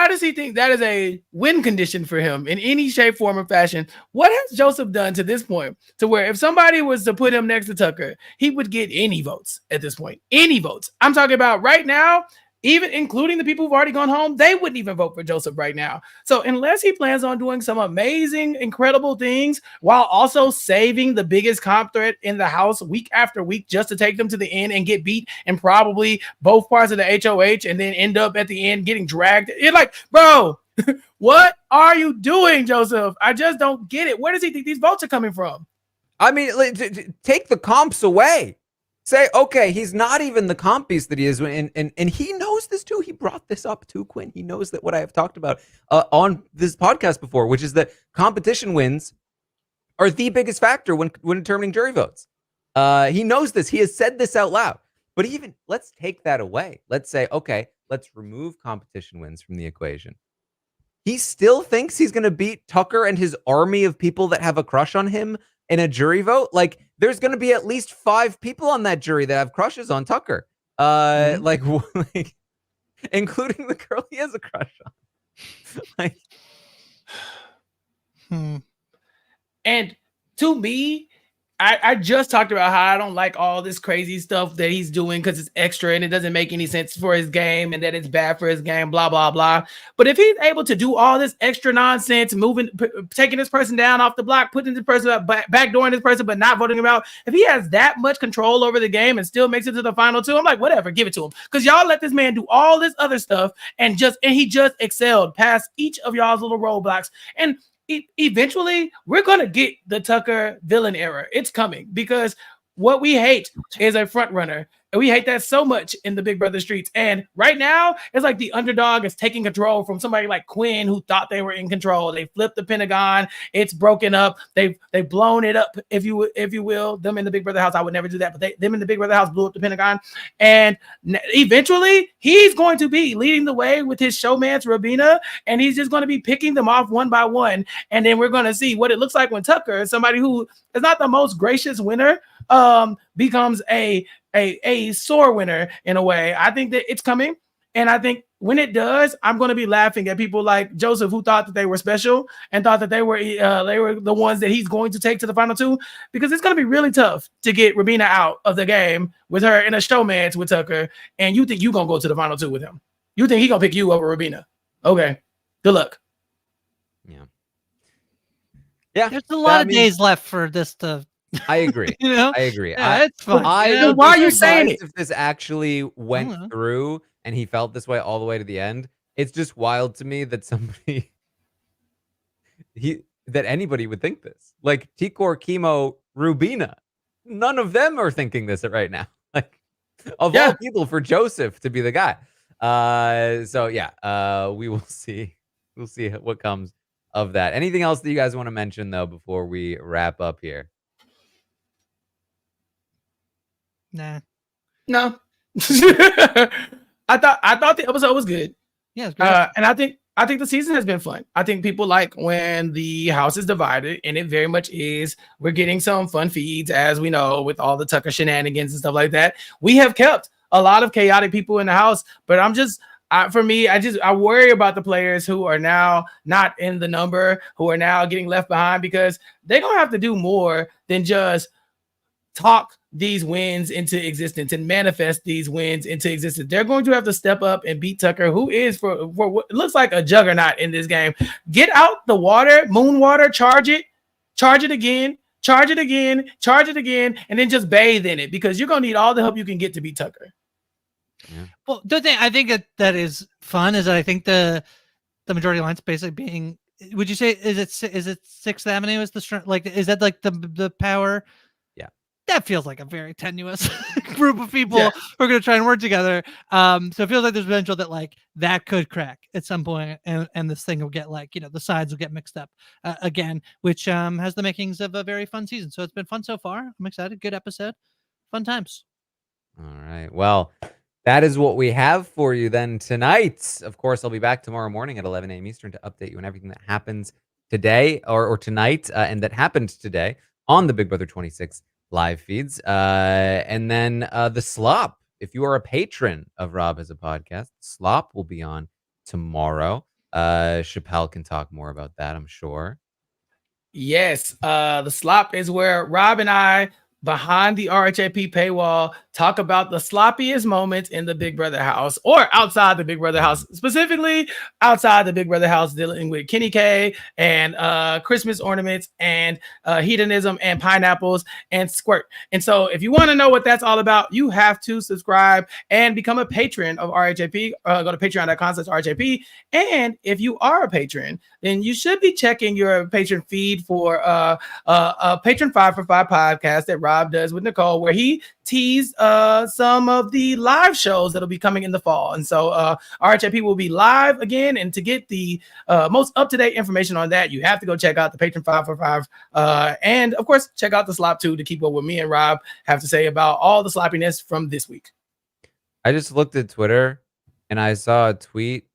does he think that is a win condition for him in any shape, form, or fashion? What has Joseph done to this point to where if somebody was to put him next to Tucker, he would get any votes at this point? Any votes. I'm talking about right now, even including the people who've already gone home, they wouldn't even vote for Joseph right now. So unless he plans on doing some amazing, incredible things while also saving the biggest comp threat in the house week after week just to take them to the end and get beat in probably both parts of the HOH and then end up at the end getting dragged. It's like, bro, what are you doing, Joseph? I just don't get it. Where does he think these votes are coming from? I mean, take the comps away. Say, okay, he's not even the comp piece that he is, and he knows this too. He brought this up too, Quinn. He knows that what I have talked about on this podcast before, which is that competition wins are the biggest factor when determining jury votes. He knows this. He has said this out loud. But even let's take that away. Let's say, okay, let's remove competition wins from the equation. He still thinks he's going to beat Tucker and his army of people that have a crush on him in a jury vote. Like, there's going to be at least 5 people on that jury that have crushes on Tucker, like including the girl he has a crush on. And to me, I just talked about how I don't like all this crazy stuff that he's doing because it's extra and it doesn't make any sense for his game and that it's bad for his game, blah, blah, blah. But if he's able to do all this extra nonsense, taking this person down off the block, putting this person up, backdooring this person, but not voting him out, if he has that much control over the game and still makes it to the final two, I'm like, whatever, give it to him. Because y'all let this man do all this other stuff and he just excelled past each of y'all's little roadblocks. And eventually we're going to get the Tucker villain era. It's coming because what we hate is a front runner. And we hate that so much in the Big Brother streets. And right now, it's like the underdog is taking control from somebody like Quinn, who thought they were in control. They flipped the Pentagon. It's broken up. They've blown it up, if you will. Them in the Big Brother house, I would never do that. But them in the Big Brother house blew up the Pentagon. And eventually, he's going to be leading the way with his showmance, Rabina. And he's just going to be picking them off one by one. And then we're going to see what it looks like when Tucker, somebody who is not the most gracious winner, becomes a sore winner in a way. I think that it's coming. And I think when it does, I'm going to be laughing at people like Joseph, who thought that they were special and thought that they were the ones that he's going to take to the final two, because it's going to be really tough to get Rabina out of the game with her in a showmance with Tucker. And you think you're going to go to the final two with him. You think he's going to pick you over Rabina. Okay. Good luck. Yeah. There's a lot of days left for this to. I agree. I agree. Yeah, it's fun. Why are you saying it? If this actually went through and he felt this way all the way to the end, it's just wild to me that that anybody would think this. Like Tikor, Chemo, Rubina, none of them are thinking this right now. Like, of all people, for Joseph to be the guy. So yeah, we will see. We'll see what comes of that. Anything else that you guys want to mention though before we wrap up here? Nah. No. I thought the episode was good. Yeah, it's great. And I think the season has been fun. I think people like when the house is divided, and it very much is. We're getting some fun feeds, as we know, with all the Tucker shenanigans and stuff like that. We have kept a lot of chaotic people in the house, but For me, I worry about the players who are now not in the number, who are now getting left behind, because they're going to have to do more than just talk these wins into existence and manifest these wins into existence. They're going to have to step up and beat Tucker, who is for what looks like a juggernaut in this game. Get out the water, moon water, charge it again, and then just bathe in it, because you're going to need all the help you can get to beat Tucker. Yeah. Well, the thing I think that is fun is that I think the majority alliance basically being, would you say, is it 6th Avenue is the strength? Like, is that like the power? Yeah, that feels like a very tenuous group of people who are going to try and work together. So it feels like there's potential that like that could crack at some point, and this thing will get like, the sides will get mixed up again, which has the makings of a very fun season. So it's been fun so far. I'm excited. Good episode. Fun times. All right. Well, that is what we have for you then tonight. Of course, I'll be back tomorrow morning at 11 a.m. Eastern to update you on everything that happens today or tonight and that happened today on the Big Brother 26 live feeds. And then the Slop. If you are a patron of Rob Has a Podcast, Slop will be on tomorrow. Chappell can talk more about that, I'm sure. Yes. The Slop is where Rob and I, behind the RHAP paywall, talk about the sloppiest moments in the Big Brother house or outside the Big Brother house, specifically outside the Big Brother house, dealing with Kenny K and Christmas ornaments and hedonism and pineapples and squirt. And so if you want to know what that's all about, you have to subscribe and become a patron of RHAP. Go to patreon.com/RHAP. And if you are a patron, then you should be checking your patron feed for a Patron 5 for 5 podcast that Rob does with Nicole, where he teased some of the live shows that'll be coming in the fall. And so RHAP will be live again. And to get the most up-to-date information on that, you have to go check out the Patron 5 for 5. And of course, check out the Slop too, to keep up with me and Rob have to say about all the sloppiness from this week. I just looked at Twitter and I saw a tweet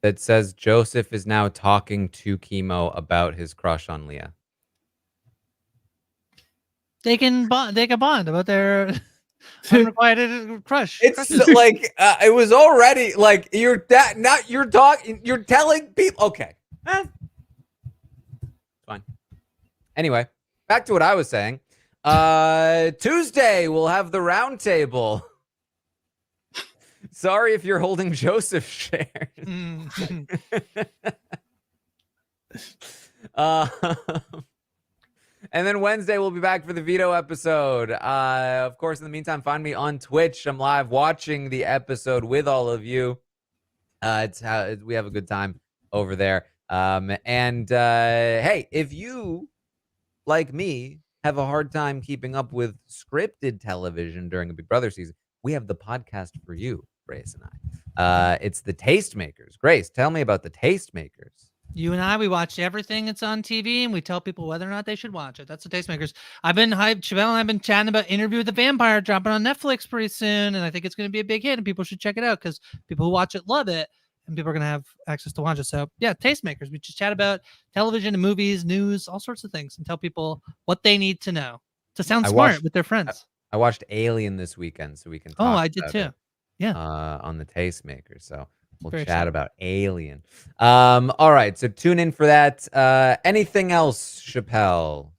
that says Joseph is now talking to Chemo about his crush on Leah. They can bond about their unrequited crush. It's like it was already like you're telling people. Okay, fine. Anyway, back to what I was saying. Tuesday we'll have the round table. Sorry if you're holding Joseph shares. And then Wednesday, we'll be back for the Veto episode. Of course, in the meantime, find me on Twitch. I'm live watching the episode with all of you. We have a good time over there. Hey, if you, like me, have a hard time keeping up with scripted television during a Big Brother season, we have the podcast for you, Grace and I. It's the Tastemakers. Grace, tell me about the Tastemakers. You and I, we watch everything that's on TV, and we tell people whether or not they should watch it. That's the Tastemakers. I've been hyped. Chappell and I've been chatting about Interview with the Vampire dropping on Netflix pretty soon, and I think it's going to be a big hit, and people should check it out because people who watch it love it, and people are going to have access to watch it. So, yeah, Tastemakers. We just chat about television and movies, news, all sorts of things, and tell people what they need to know to sound smart with their friends. I watched Alien this weekend, so we can talk I did too. Yeah. On the Tastemakers. So we'll chat about Alien. All right, so tune in for that. Anything else, Chappell?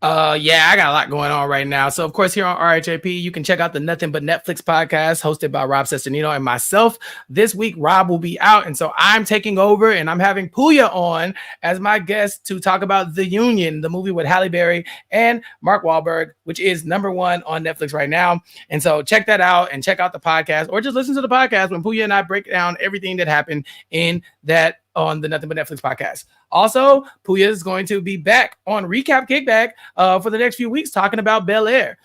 Yeah, I got a lot going on right now. So, of course, here on RHAP, you can check out the Nothing But Netflix podcast hosted by Rob Cesternino and myself. This week, Rob will be out, and so I'm taking over, and I'm having Puya on as my guest to talk about The Union, the movie with Halle Berry and Mark Wahlberg, which is #1 on Netflix right now. And so check that out and check out the podcast, or just listen to the podcast when Puya and I break down everything that happened in that on the Nothing But Netflix podcast. Also, Puya is going to be back on Recap Kickback for the next few weeks talking about Bel Air.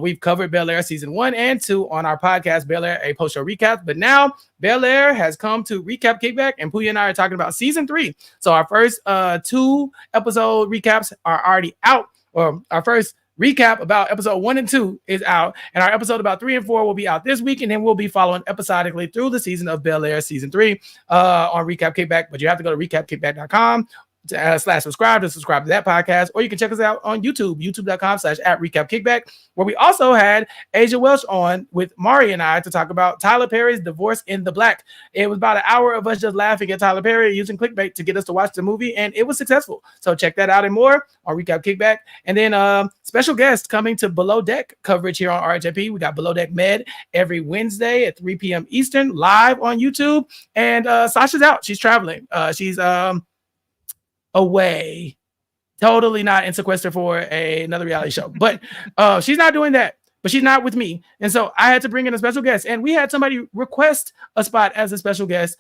We've covered Bel Air season 1 and 2 on our podcast, Bel Air, a post-show recap. But now Bel Air has come to Recap Kickback, and Puya and I are talking about season 3. So our first 2 episode recaps are already out, or our first recap about episode 1 and 2 is out, and our episode about 3 and 4 will be out this week, and then we'll be following episodically through the season of Bel Air season 3 on Recap Kickback. But you have to go to recapkickback.com /subscribe to subscribe to that podcast, or you can check us out on YouTube, youtube.com/@recapkickback, where we also had Asia Welsh on with Mari and I to talk about Tyler Perry's Divorce in the Black. It was about an hour of us just laughing at Tyler Perry using clickbait to get us to watch the movie, and it was successful. So check that out and more on Recap Kickback. And then special guest coming to Below Deck coverage here on RHAP. We got Below Deck Med every Wednesday at 3 p.m. Eastern, live on YouTube. And Sasha's out. She's traveling. She's away, totally not in sequester for another reality show, but she's not doing that, but she's not with me, and so I had to bring in a special guest, and we had somebody request a spot as a special guest.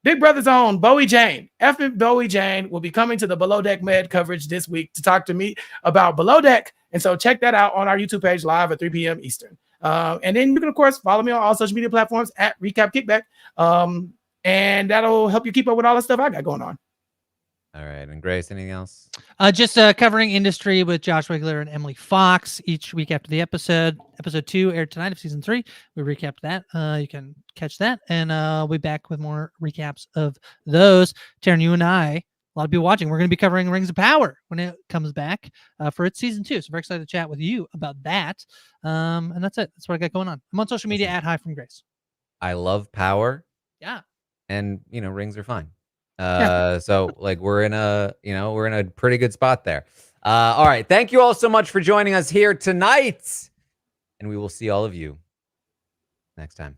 Big Brother's own Bowie Jane, Bowie Jane, will be coming to the Below Deck Med coverage this week to talk to me about Below Deck, and so check that out on our YouTube page live at 3 p.m. Eastern. And then you can, of course, follow me on all social media platforms at Recap Kickback, and that'll help you keep up with all the stuff I got going on. All right. And Grace, anything else? Just covering industry with Josh Wigler and Emily Fox each week after the episode. Episode 2 aired tonight of season 3. We recapped that. You can catch that. And we'll be back with more recaps of those. Taran, you and I, a lot of people watching, we're going to be covering Rings of Power when it comes back for its season 2. So very excited to chat with you about that. And that's it. That's what I got going on. I'm on social media at Hi From Grace. I love power. Yeah. And, rings are fine. So like we're in a pretty good spot there. All right. Thank you all so much for joining us here tonight. And we will see all of you next time.